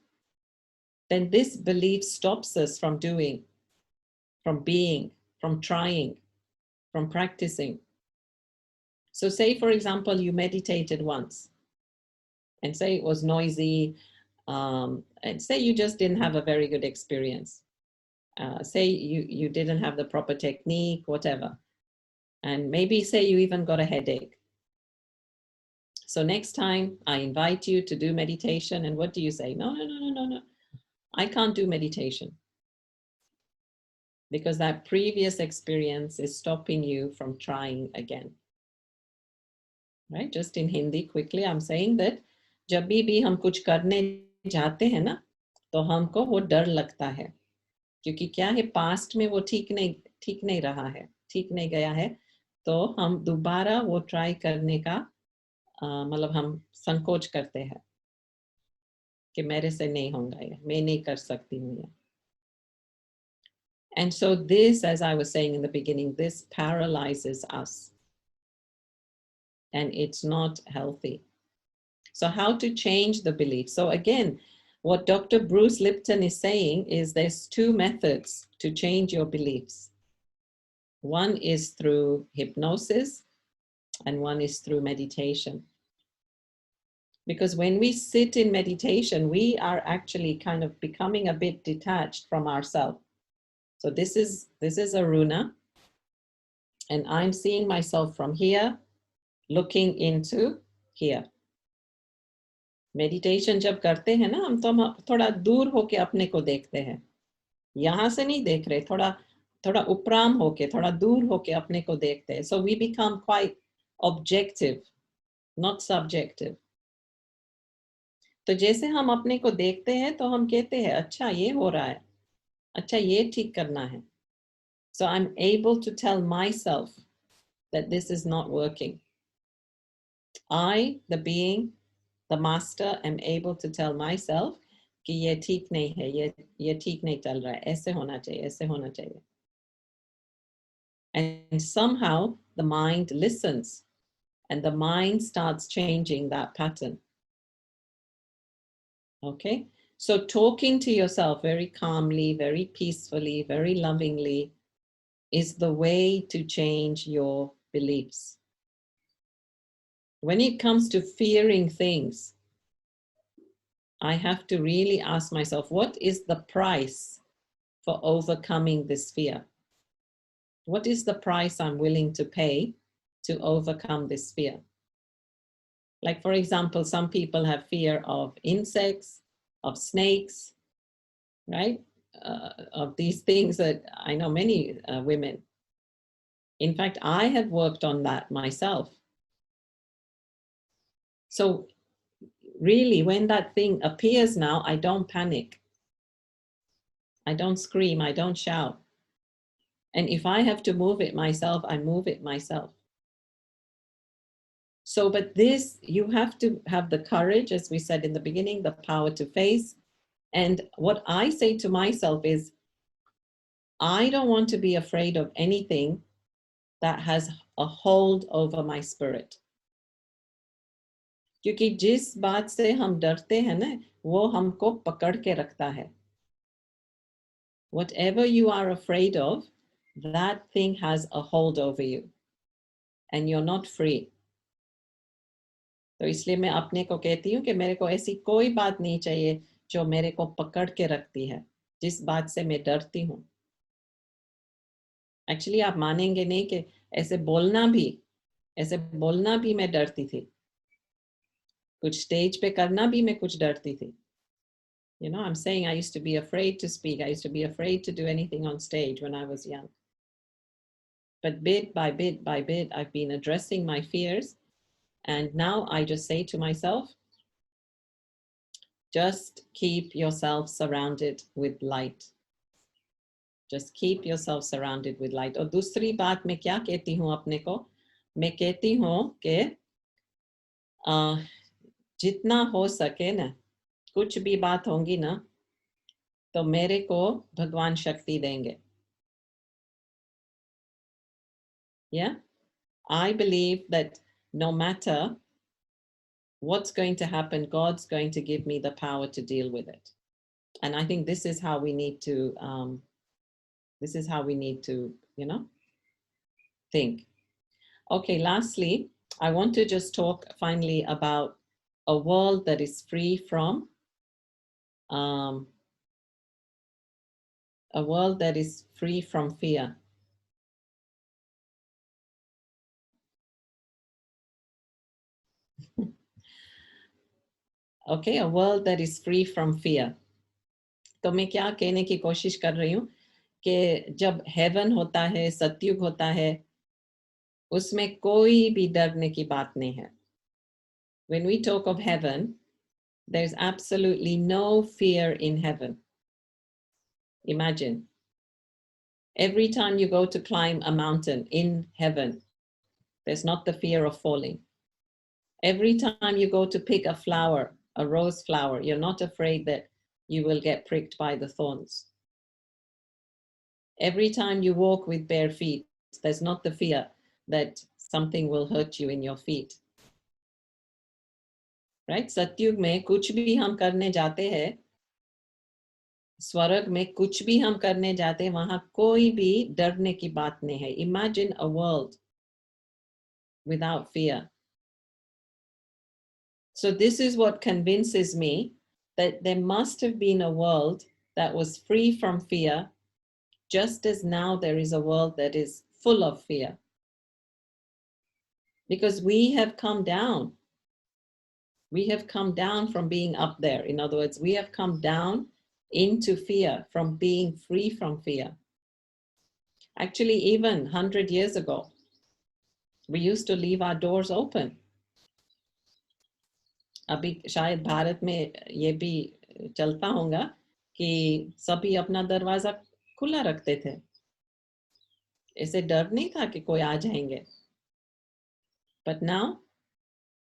then this belief stops us from doing, from being, from trying, from practicing. So say, for example, you meditated once and say it was noisy, and say you just didn't have a very good experience. Say you didn't have the proper technique, whatever. And maybe say you even got a headache. So next time I invite you to do meditation, and what do you say? No, no, no, no, no, no. I can't do meditation. Because that previous experience is stopping you from trying again. Right? Just in Hindi, quickly, I'm saying that जब भी हम कुछ करने जाते हैं ना, तो हमको वो डर लगता है, क्योंकि क्या है, पास्ट में वो ठीक नहीं रहा है, ठीक नहीं गया है, तो हम दोबारा वो ट्राई करने का मतलब हम संकोच करते हैं कि मेरे से नहीं होगा ये, मैं नहीं कर सकती हूँ ये. And so this, as I was saying in the beginning, this paralyzes us. And it's not healthy. So how to change the belief? So again, what Dr. Bruce Lipton is saying is there's two methods to change your beliefs. One is through hypnosis and one is through meditation. Because when we sit in meditation, we are actually kind of becoming a bit detached from ourselves. So this is Aruna, and I'm seeing myself from here, looking into here. Meditation जब करते हैं ना हम, तो हम थोड़ा दूर होके अपने को देखते हैं, यहाँ से नहीं देख रहे, थोड़ा उपराम होके, थोड़ा दूर होके अपने को देखते हैं. So we become quite objective, not subjective. तो जैसे हम अपने को देखते हैं तो हम कहते हैं अच्छा ये हो रहा है, अच्छा ये ठीक करना है. So I'm able to tell myself that this is not working. I, the being, the master, am able to tell myself कि ये ठीक नहीं है, ये ठीक नहीं चल रहा है, ऐसे होना चाहिए, ऐसे होना चाहिए. And somehow the mind listens and the mind starts changing that pattern. Okay, so talking to yourself very calmly, very peacefully, very lovingly is the way to change your beliefs. When it comes to fearing things, I have to really ask myself, what is the price for overcoming this fear? What is the price I'm willing to pay to overcome this fear? Like, for example, some people have fear of insects, of snakes, right? Of these things that I know many women. In fact, I have worked on that myself. So really, when that thing appears now, I don't panic. I don't scream, I don't shout. And if I have to move it myself, I move it myself. So, but this, you have to have the courage, as we said in the beginning, the power to face. And what I say to myself is, I don't want to be afraid of anything that has a hold over my spirit. क्योंकि जिस बात से हम डरते हैं ना, वो हमको पकड़ के रखता है. Whatever you are afraid of, that thing has a hold over you. And you're not free. तो इसलिए मैं अपने को कहती हूँ कि मेरे को ऐसी कोई बात नहीं चाहिए जो मेरे को पकड़ के रखती है, जिस बात से मैं डरती हूँ. एक्चुअली आप मानेंगे नहीं कि ऐसे बोलना भी मैं डरती थी. कुछ स्टेज पे करना भी मैं कुछ डरती थी. You know, I'm saying I used to be afraid to speak. I used to be afraid to do anything on stage when I was young. But bit by bit by bit, I've been addressing my fears. And now I just say to myself, just keep yourself surrounded with light. Just keep yourself surrounded with light. और दूसरी बात मैं क्या कहती हूँ अपने को? मैं कहती हूँ कि जितना हो सके ना, कुछ भी बात होंगी ना, तो मेरे को भगवान शक्ति देंगे. Yeah? I believe that no matter what's going to happen, God's going to give me the power to deal with it. And I think this is how we need to you know, think. Okay, lastly, I want to just talk finally about a world that is free from a world that is free from fear. Okay, a world that is free from fear. तो मैं क्या कहने की कोशिश कर रही हूँ कि जब हेवन होता है, सतयुग होता है, उसमें कोई भी डरने की बात नहीं है. When we talk of heaven, there's absolutely no fear in heaven. Imagine. Every time you go to climb a mountain in heaven, there's not the fear of falling. Every time you go to pick a flower, a rose flower, you're not afraid that you will get pricked by the thorns. Every time you walk with bare feet, there's not the fear that something will hurt you in your feet. Right? सतयुग में कुछ भी हम करने जाते हैं, स्वर्ग में कुछ भी हम करने जाते हैं, वहां कोई भी डरने की बात नहीं है. Imagine a world without fear. So this is what convinces me that there must have been a world that was free from fear, just as now there is a world that is full of fear. Because we have come down. We have come down from being up there. In other words, we have come down into fear from being free from fear. Actually, even 100 years ago, we used to leave our doors open. अभी शायद भारत में ये भी चलता होगा कि सभी अपना दरवाजा खुला रखते थे. ऐसे डर नहीं था कि कोई आ जाएंगे. But now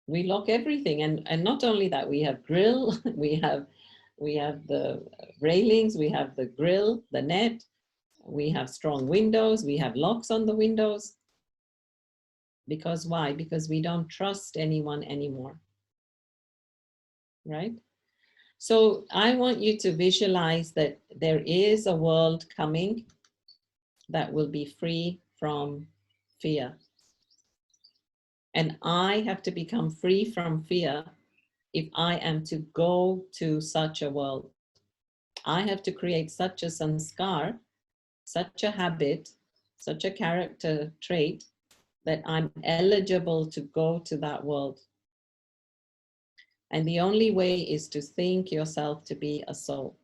we lock everything, and not only that, we have grill, we have the railings, we have the grill, the net, we have strong windows, we have locks on the windows. Because why? Because we don't trust anyone anymore. Right? So I want you to visualize that there is a world coming that will be free from fear. And I have to become free from fear if I am to go to such a world. I have to create such a sanskar, such a habit, such a character trait that I'm eligible to go to that world. And the only way is to think yourself to be a soul.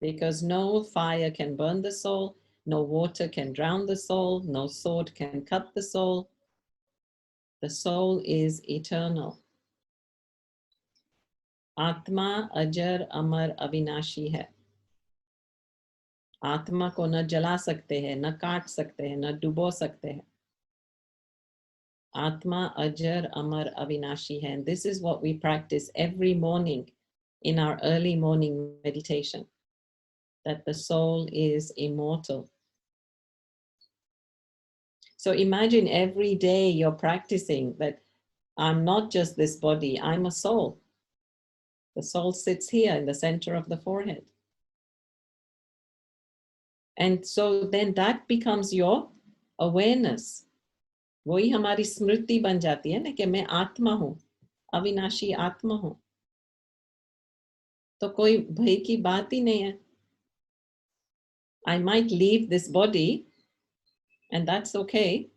Because no fire can burn the soul, no water can drown the soul, no sword can cut the soul. The soul is eternal. Atma ajar amar avinashi hai. आत्मा को न जला सकते हैं, न काट सकते हैं, न डुबो सकते हैं. Atma ajar amar avinashi hai. And this is what we practice every morning in our early morning meditation, that the soul is immortal. So imagine every day you're practicing that I'm not just this body, I'm a soul. The soul sits here in the center of the forehead. And so then that becomes your awareness. वही हमारी स्मृति बन जाती है ना कि मैं आत्मा हूं, अविनाशी आत्मा हूं. तो कोई भय की बात ही नहीं है. I might leave this body and that's okay.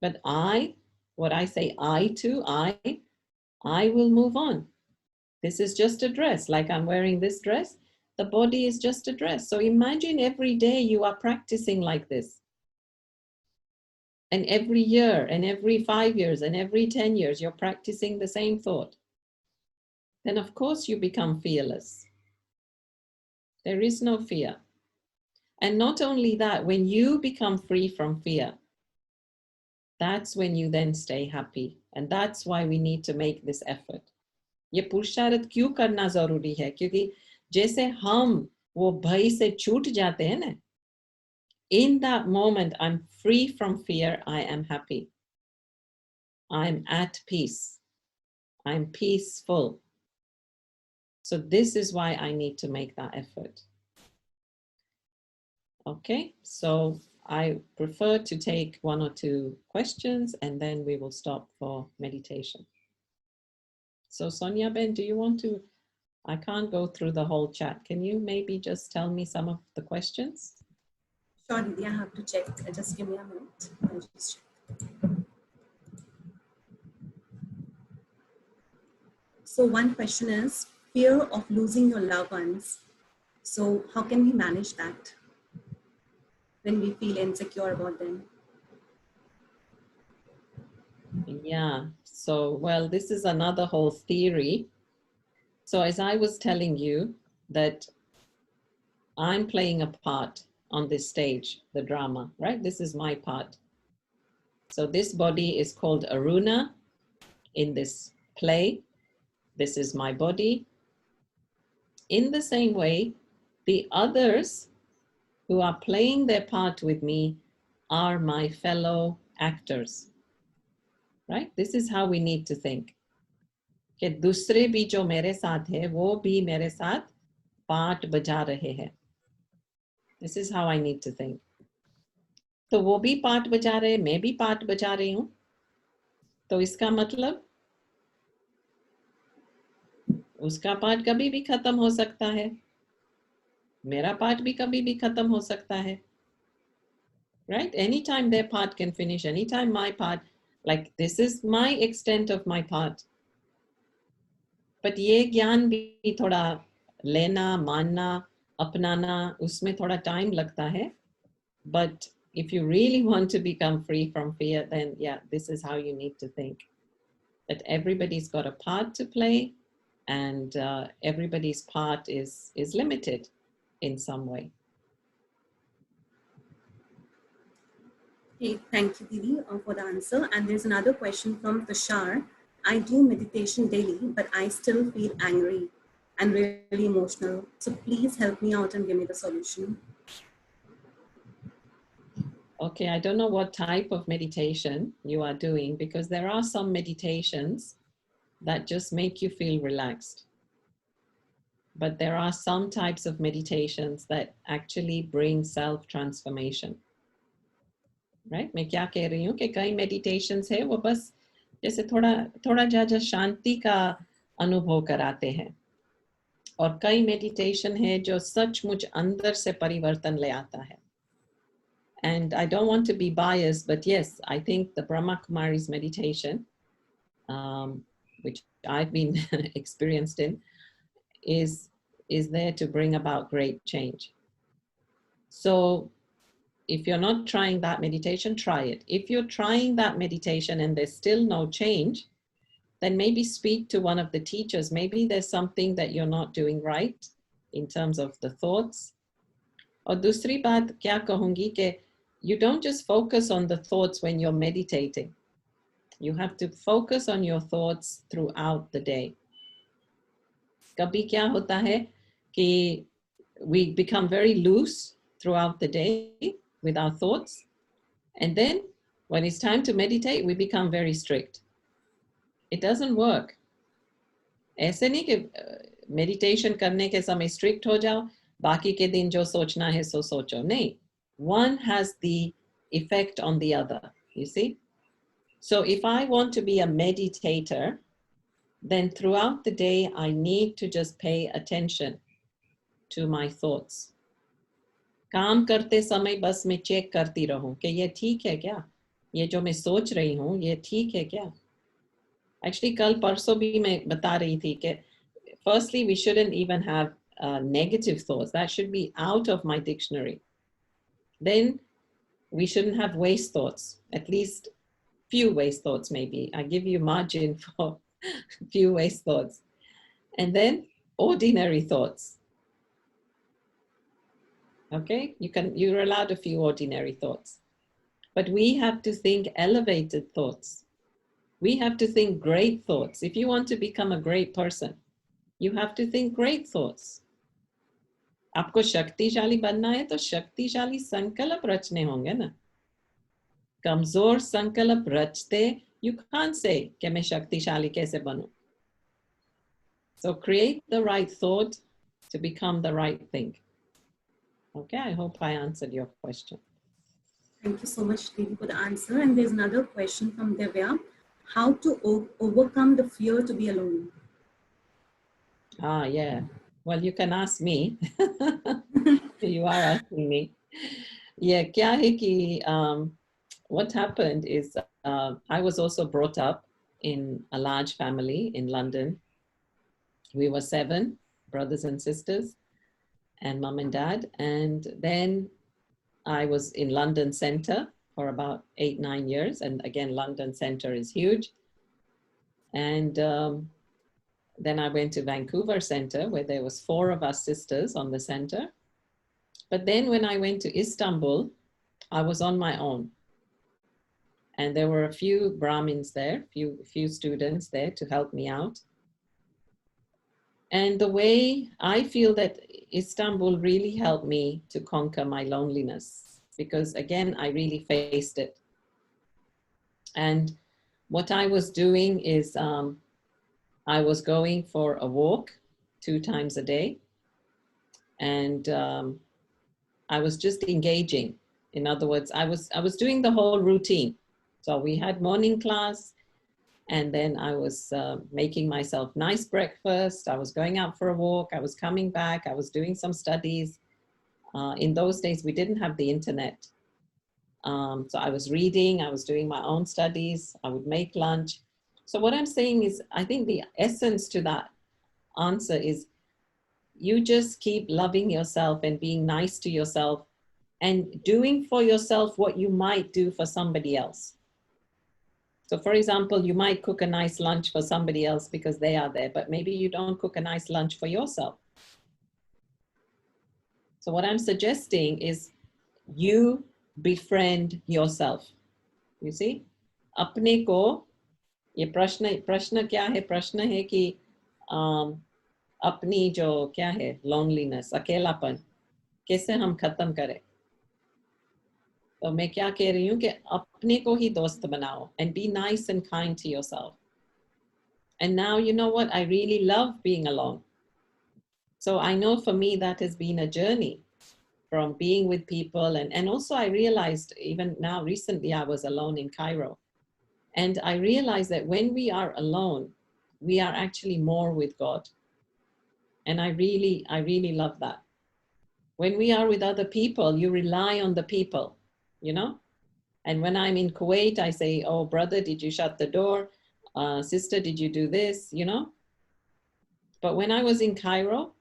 But what I say I will move on. This is just a dress, like I'm wearing this dress. The body is just a dress. So imagine every day you are practicing like this. And every year, and every 5 years, and every 10 years, you're practicing the same thought. Then of course you become fearless. There is no fear. And not only that, when you become free from fear, that's when you then stay happy. And that's why we need to make this effort. ये पुरुषार्थ क्यों करना जरूरी है? क्योंकि जैसे हम वो भय से छूट जाते हैं ना, in that moment I'm free from fear, I am happy. I'm at peace. I'm peaceful. So this is why I need to make that effort. Okay, so I prefer to take 1 or 2 questions and then we will stop for meditation. So Sonia Ben, do you want to, I can't go through the whole chat. Can you maybe just tell me some of the questions? Sure, Didi, I have to check. Just give me a minute. I'll just check. So one question is fear of losing your loved ones. So how can we manage that when we feel insecure about them? Yeah, so well, this is another whole theory. So as I was telling you that I'm playing a part on this stage, the drama, right? This is my part. So this body is called Aruna in this play. This is my body. In the same way, the others who are playing their part with me are my fellow actors, right? This is how we need to think. कि दूसरे भी जो मेरे साथ है वो भी मेरे साथ पार्ट बजा रहे हैं. This is how I need to think. तो वो भी पार्ट बजा रहे, मैं भी पार्ट बजा रही हूँ. तो इसका मतलब उसका पार्ट कभी भी खत्म हो सकता है, मेरा पार्ट भी कभी भी खत्म हो सकता है. Right? Anytime their part can finish, anytime my part, like this is my extent of my part. But ये ज्ञान भी थोड़ा लेना, मानना, अपनाना, उसमें थोड़ा टाइम लगता है. But if you really want to become free from fear, then yeah, this is how you need to think. That everybody's got a part to play, and everybody's part is limited in some way. Okay, thank you, Didi, for the answer. And there's another question from Tushar. I do meditation daily, but I still feel angry and really emotional. So please help me out and give me the solution. Okay, I don't know what type of meditation you are doing, because there are some meditations that just make you feel relaxed. But there are some types of meditations that actually bring self-transformation. Right? मैं क्या कह रही हूँ कि कई meditations है वो बस जैसे थोड़ा ज्यादा शांति का अनुभव कराते हैं. और कई meditation है जो सचमुच अंदर से परिवर्तन ले आता है. And I don't want to be biased, but yes, I think the Brahma Kumari's meditation, which I've been experienced in, is there to bring about great change. So if you're not trying that meditation, try it. If you're trying that meditation and there's still no change, then maybe speak to one of the teachers. Maybe there's something that you're not doing right in terms of the thoughts. और दूसरी बात क्या कहूँगी कि you don't just focus on the thoughts when you're meditating. You have to focus on your thoughts throughout the day. कभी क्या होता है कि we become very loose throughout the day with our thoughts. And then when it's time to meditate, we become very strict. It doesn't work. ऐसे नहीं कि meditation करने के समय strict हो जाओ, बाकी के दिन जो सोचना है सो सोचो. नहीं. One has the effect on the other, you see? So if I want to be a meditator, then throughout the day, I need to just pay attention to my thoughts. काम करते समय बस मैं चेक करती रहूं कि ये ठीक है क्या, ये जो मैं सोच रही हूँ ये ठीक है क्या. Actually कल परसों भी मैं बता रही थी कि firstly we shouldn't even have negative thoughts. That should be out of my dictionary. Then we shouldn't have waste thoughts, at least few waste thoughts maybe. I give you margin for few waste thoughts. And then ordinary thoughts. Okay, you're allowed a few ordinary thoughts. But we have to think elevated thoughts. We have to think great thoughts. If you want to become a great person, you have to think great thoughts. आपको शक्तिशाली बनना है तो शक्तिशाली संकल्प रचने होंगे ना. कमजोर संकल्प रचते, you can't say कि मैं शक्तिशाली कैसे बनूं. So create the right thought to become the right thing. Okay, I hope I answered your question. Thank you so much, Devi, for the answer. And there's another question from Divya. How to overcome the fear to be alone? Ah, yeah. Well, you can ask me. You are asking me. Yeah, kya hai ki, what happened is I was also brought up in a large family in London. We were 7 brothers and sisters and mom and dad. And then I was in London Center for about 8, 9 years. And again, London Center is huge. And then I went to Vancouver Center where there was 4 of us sisters on the center. But then when I went to Istanbul, I was on my own. And there were a few Brahmins there, few students there to help me out. And the way I feel that Istanbul really helped me to conquer my loneliness, because again, I really faced it. And what I was doing is I was going for a walk 2 times a day. And I was just engaging. In other words, I was doing the whole routine. So we had morning class, and then I was making myself nice breakfast. I was going out for a walk. I was coming back. I was doing some studies. In those days, we didn't have the internet. So I was reading. I was doing my own studies. I would make lunch. So what I'm saying is, I think the essence to that answer is you just keep loving yourself and being nice to yourself and doing for yourself what you might do for somebody else. So for example, you might cook a nice lunch for somebody else because they are there, but maybe you don't cook a nice lunch for yourself. So what I'm suggesting is you befriend yourself. You see? अपने को ये प्रश्न क्या है? प्रश्न है कि अपनी जो क्या है loneliness, अकेलापन कैसे हम खत्म करें? तो मैं क्या कह रही हूँ कि अपने को ही दोस्त बनाओ and be nice and kind to yourself. And now, you know what? I really love being alone. So I know for me that has been a journey from being with people. And also I realized even now recently I was alone in Cairo. And I realized that when we are alone, we are actually more with God. And I really love that. When we are with other people, you rely on the people, you know? And when I'm in Kuwait, I say, oh, brother, did you shut the door? Sister, did you do this? You know? But when I was in Cairo,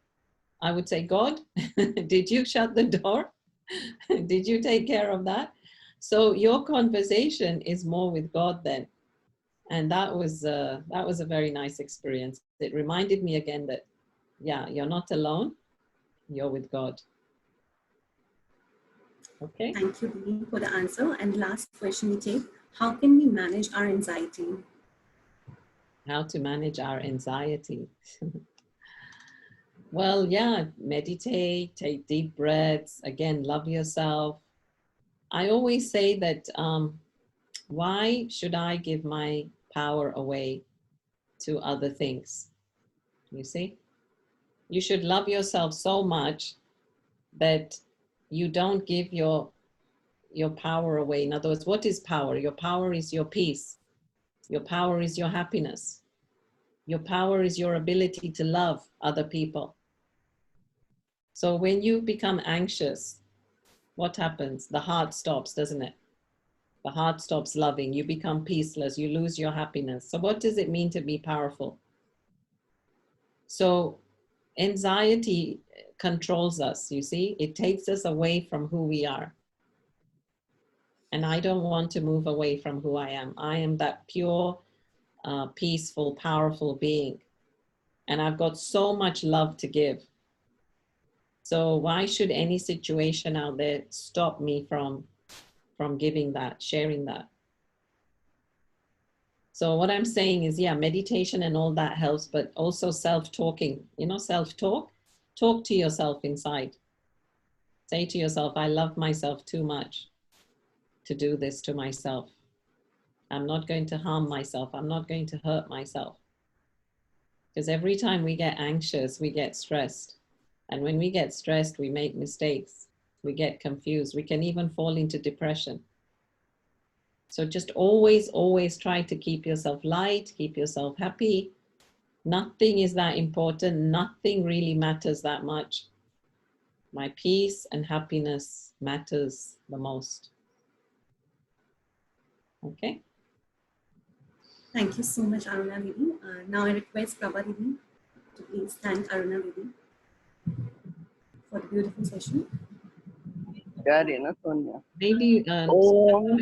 I would say, God, did you shut the door? Did you take care of that? So your conversation is more with God then. And that was a very nice experience. It reminded me again that, yeah, you're not alone. You're with God. Okay. Thank you, Devi, for the answer. And last question we take, how can we manage our anxiety? How to manage our anxiety. Well, yeah, meditate, take deep breaths. Again, love yourself. I always say that why should I give my power away to other things? You see? You should love yourself so much that you don't give your power away. In other words, what is power? Your power is your peace. Your power is your happiness. Your power is your ability to love other people. So when you become anxious, what happens? The heart stops, doesn't it? The heart stops loving. You become peaceless. You lose your happiness. So what does it mean to be powerful? So anxiety controls us, you see? It takes us away from who we are. And I don't want to move away from who I am. I am that pure, peaceful, powerful being. And I've got so much love to give. So why should any situation out there stop me from giving that, sharing that? So what I'm saying is, yeah, meditation and all that helps, but also self-talking, you know, self-talk. Talk to yourself inside. Say to yourself, I love myself too much to do this to myself. I'm not going to harm myself. I'm not going to hurt myself. Because every time we get anxious, we get stressed. And when we get stressed, we make mistakes. We get confused. We can even fall into depression. So just always try to keep yourself light, keep yourself happy. Nothing is that important. Nothing really matters that much. My peace and happiness matters the most. Okay. Thank you so much, Aruna Didi. Now I request Prabha Didi to please thank Aruna Didi for the beautiful session. ना Sonia Maybe Om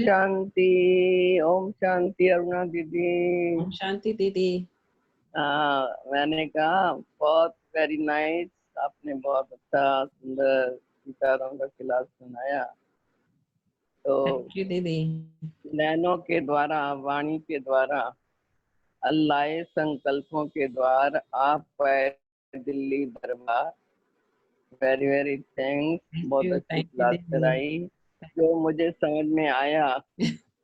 Shanti Aruna दीदी Om Shanti Didi. मैंने कहा बहुत very nice, आपने बहुत अच्छा सुंदर विचारों का खिलाफ सुनाया। तो Thank you, Didi. नैनों के द्वारा, वाणी के द्वारा, अल्लाह संकल्पों के द्वारा आप पाए दिल्ली दरबार। वेरी वेरी थैंक्स, बहुत अच्छी क्लास कराई। जो मुझे समझ में आया,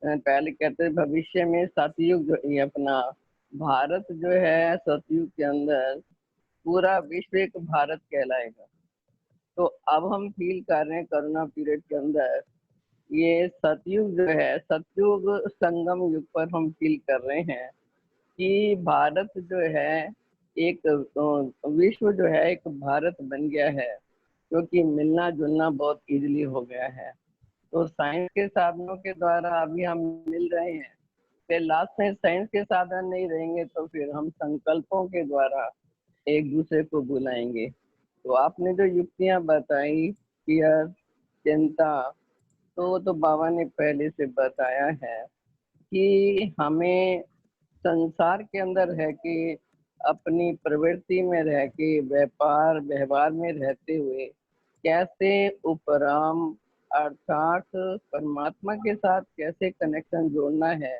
पहले कहते भविष्य में सतयुग जो अपना भारत जो है, सतयुग के अंदर पूरा विश्व एक भारत कहलाएगा। तो अब हम फील कर रहे हैं कोरोना पीरियड के अंदर ये सतयुग जो है, सतयुग संगम युग पर हम फील कर रहे हैं कि भारत जो है एक विश्व जो है एक भारत बन गया है, क्योंकि मिलना जुलना बहुत इजीली हो गया है। तो साइंस के साधनों के द्वारा अभी हम मिल रहे हैं, फिर लास्ट में साइंस के साधन नहीं रहेंगे तो फिर हम संकल्पों के द्वारा एक दूसरे को बुलाएंगे। तो आपने जो युक्तियां बताई, फियर, चिंता, तो बाबा ने पहले से बताया है कि हमें संसार के अंदर रह के, अपनी प्रवृत्ति में रह के, व्यापार व्यवहार में रहते हुए कैसे उपराम अर्थात परमात्मा के साथ कैसे कनेक्शन जोड़ना है,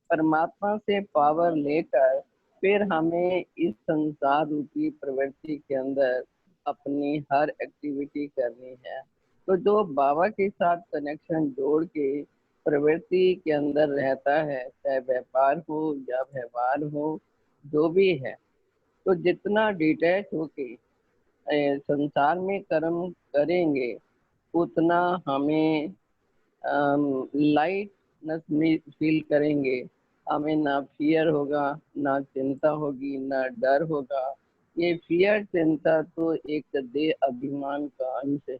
परमात्मा से पावर लेकर फिर हमें इस संसार रूपी प्रवृत्ति के अंदर अपनी हर एक्टिविटी करनी है। तो जो बाबा के साथ कनेक्शन जोड़ के प्रवृत्ति के अंदर रहता है, चाहे व्यापार हो या व्यवहार हो, जो भी है, तो जितना डिटैच होके संसार में कर्म करेंगे उतना हमें लाइटनेस फील करेंगे। हमें ना फियर होगा, ना चिंता होगी, ना डर होगा। ये फियर चिंता तो एक देह अभिमान का अंश है।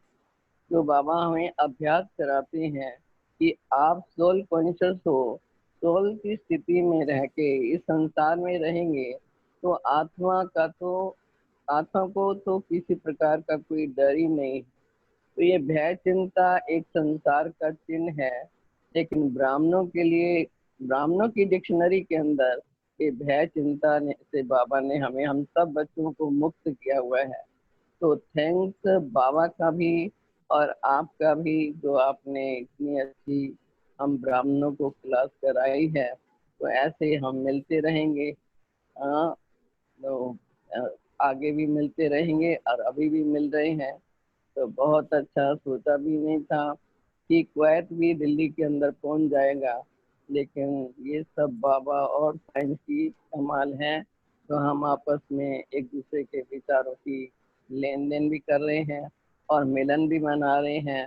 जो बाबा हमें अभ्यास कराते हैं कि आप सोल कॉन्शियस हो, सोल की स्थिति में रह के इस संसार में रहेंगे तो आत्मा को तो किसी प्रकार का कोई डर ही नहीं। तो ये भय चिंता एक संसार का चिन्ह है, लेकिन ब्राह्मणों के लिए, ब्राह्मणों की डिक्शनरी के अंदर ये भय चिंता से बाबा ने हमें, हम सब बच्चों को मुक्त किया हुआ है। तो थैंक्स बाबा का भी और आपका भी, जो आपने इतनी अच्छी हम ब्राह्मणों को क्लास कराई है। तो ऐसे हम मिलते रहेंगे, तो आगे भी मिलते रहेंगे और अभी भी मिल रहे हैं। तो बहुत अच्छा, सोचा भी नहीं था कि कुवैत भी दिल्ली के अंदर पहुंच जाएगा, लेकिन ये सब बाबा और साइंस की कमाल है। तो हम आपस में एक दूसरे के विचारों की लेन देन भी कर रहे हैं और मिलन भी मना रहे हैं,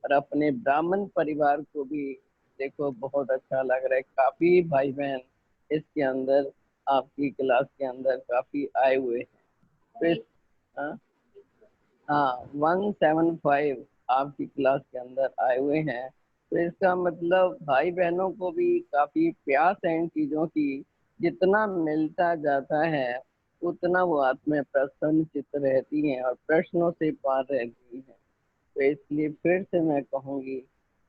और अपने ब्राह्मण परिवार को भी देखो बहुत अच्छा लग रहा है। काफी भाई बहन इसके अंदर आपकी क्लास के अंदर काफी आए हुए हैं। तो हाँ 175 आपकी क्लास के अंदर आए हुए हैं। तो इसका मतलब भाई बहनों को भी काफी प्यास है इन चीजों की। जितना मिलता जाता है उतना वो आत्मा प्रसन्न चित्त रहती हैं और प्रश्नों से पार रहती हैं। तो इसलिए फिर से मैं कहूँगी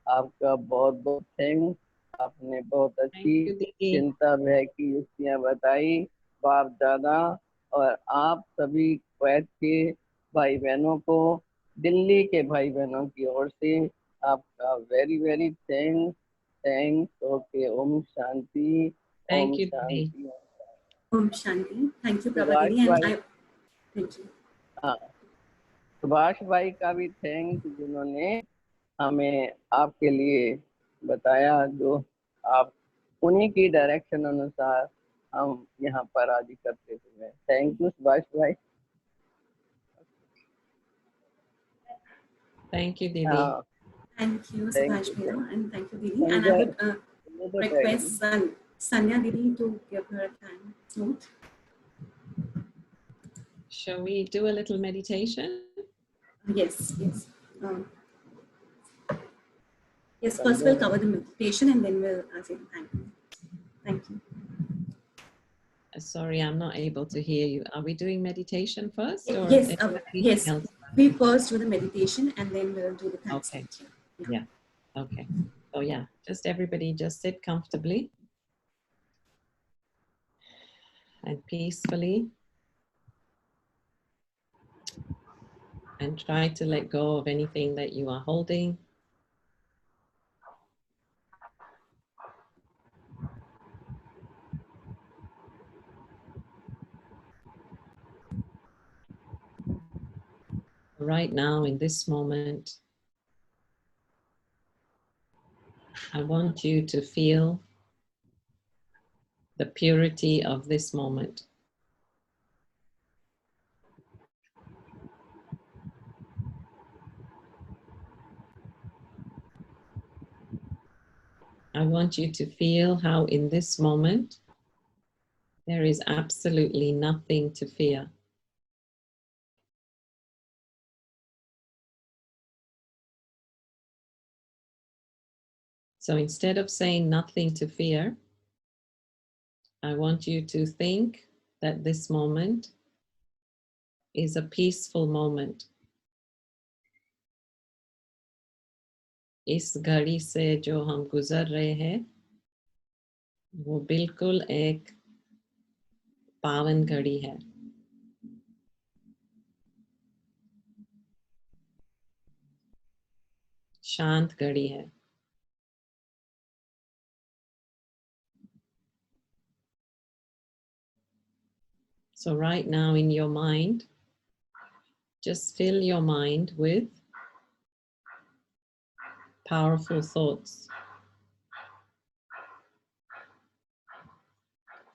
आपका बहुत बहुत थैंक्स। आपने बहुत अच्छी चिंता भय की युक्तियाँ बताई, बाप दादा और आप सभी कुवैत के भाई बहनों को, दिल्ली के भाई बहनों की ओर से आपका very very thanks. Okay, Om Shanti, Om Shanti, Om Shanti. Thank you Prabha Didi and I thank you. हाँ, सुभाष भाई का भी थैंक्स, जिन्होंने हमें आपके लिए बताया, जो आप उन्हीं की डायरेक्शन अनुसार हम यहाँ पर आदि करते हुए। थैंक यू सुभाष भाई। Thank you, Didi. Thank you, Thank Subhash you. Mira, and thank you, Didi. And I would request Sanya Didi to give her a thanks note. Shall we do a little meditation? Yes, yes. Yes, first we'll cover the meditation and then we'll say thank you. Thank you. Sorry, I'm not able to hear you. Are we doing meditation first? Or Yes, anything yes. else? We first do the meditation and then we'll do the thanks. Okay. Yeah. Okay. So yeah, just everybody just sit comfortably and peacefully and try to let go of anything that you are holding. Right now, in this moment, I want you to feel the purity of this moment. I want you to feel how in this moment, there is absolutely nothing to fear. So instead of saying nothing to fear, I want you to think that this moment is a peaceful moment. इस घड़ी से जो हम गुजर रहे हैं, वो बिल्कुल एक पावन घड़ी है. शांत घड़ी है. So right now in your mind, just fill your mind with powerful thoughts.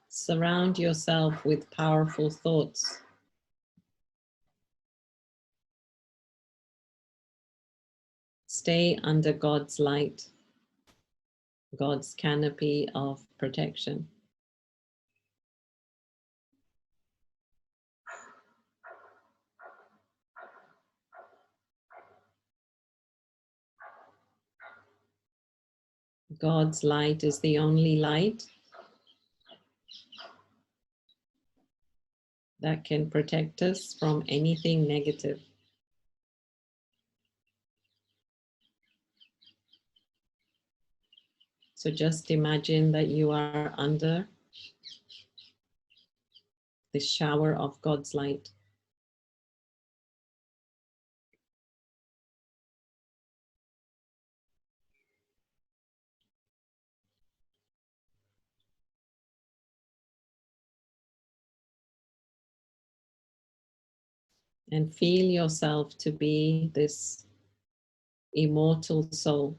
Surround yourself with powerful thoughts. Stay under God's light, God's canopy of protection. God's light is the only light that can protect us from anything negative. So just imagine that you are under the shower of God's light. And feel yourself to be this immortal soul.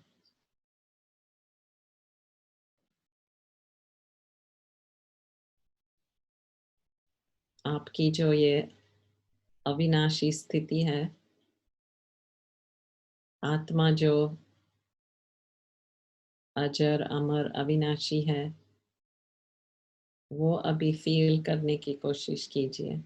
आपकी जो ये अविनाशी स्थिति है, आत्मा जो अजर अमर अविनाशी है, वो अभी फील करने की कोशिश कीजिए.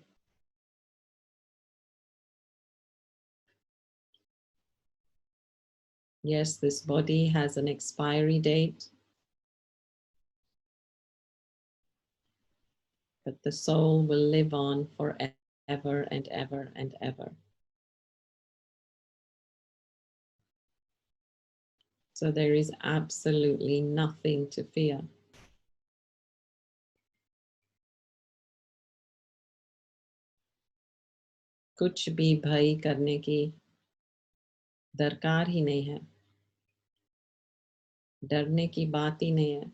Yes, this body has an expiry date, but the soul will live on forever and ever and ever. So there is absolutely nothing to fear. कुछ भी भय करने की दरकार ही नहीं है. डरने की बात ही नहीं है.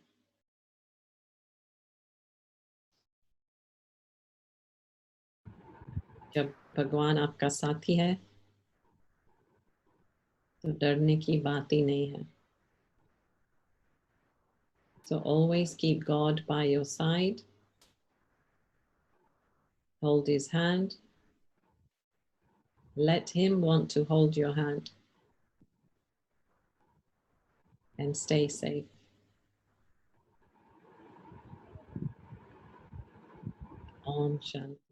जब भगवान आपका साथी है, तो डरने की बात ही नहीं है. So always keep God by your side. Hold his hand. Let him want to hold your hand. and stay safe. Om Shanti.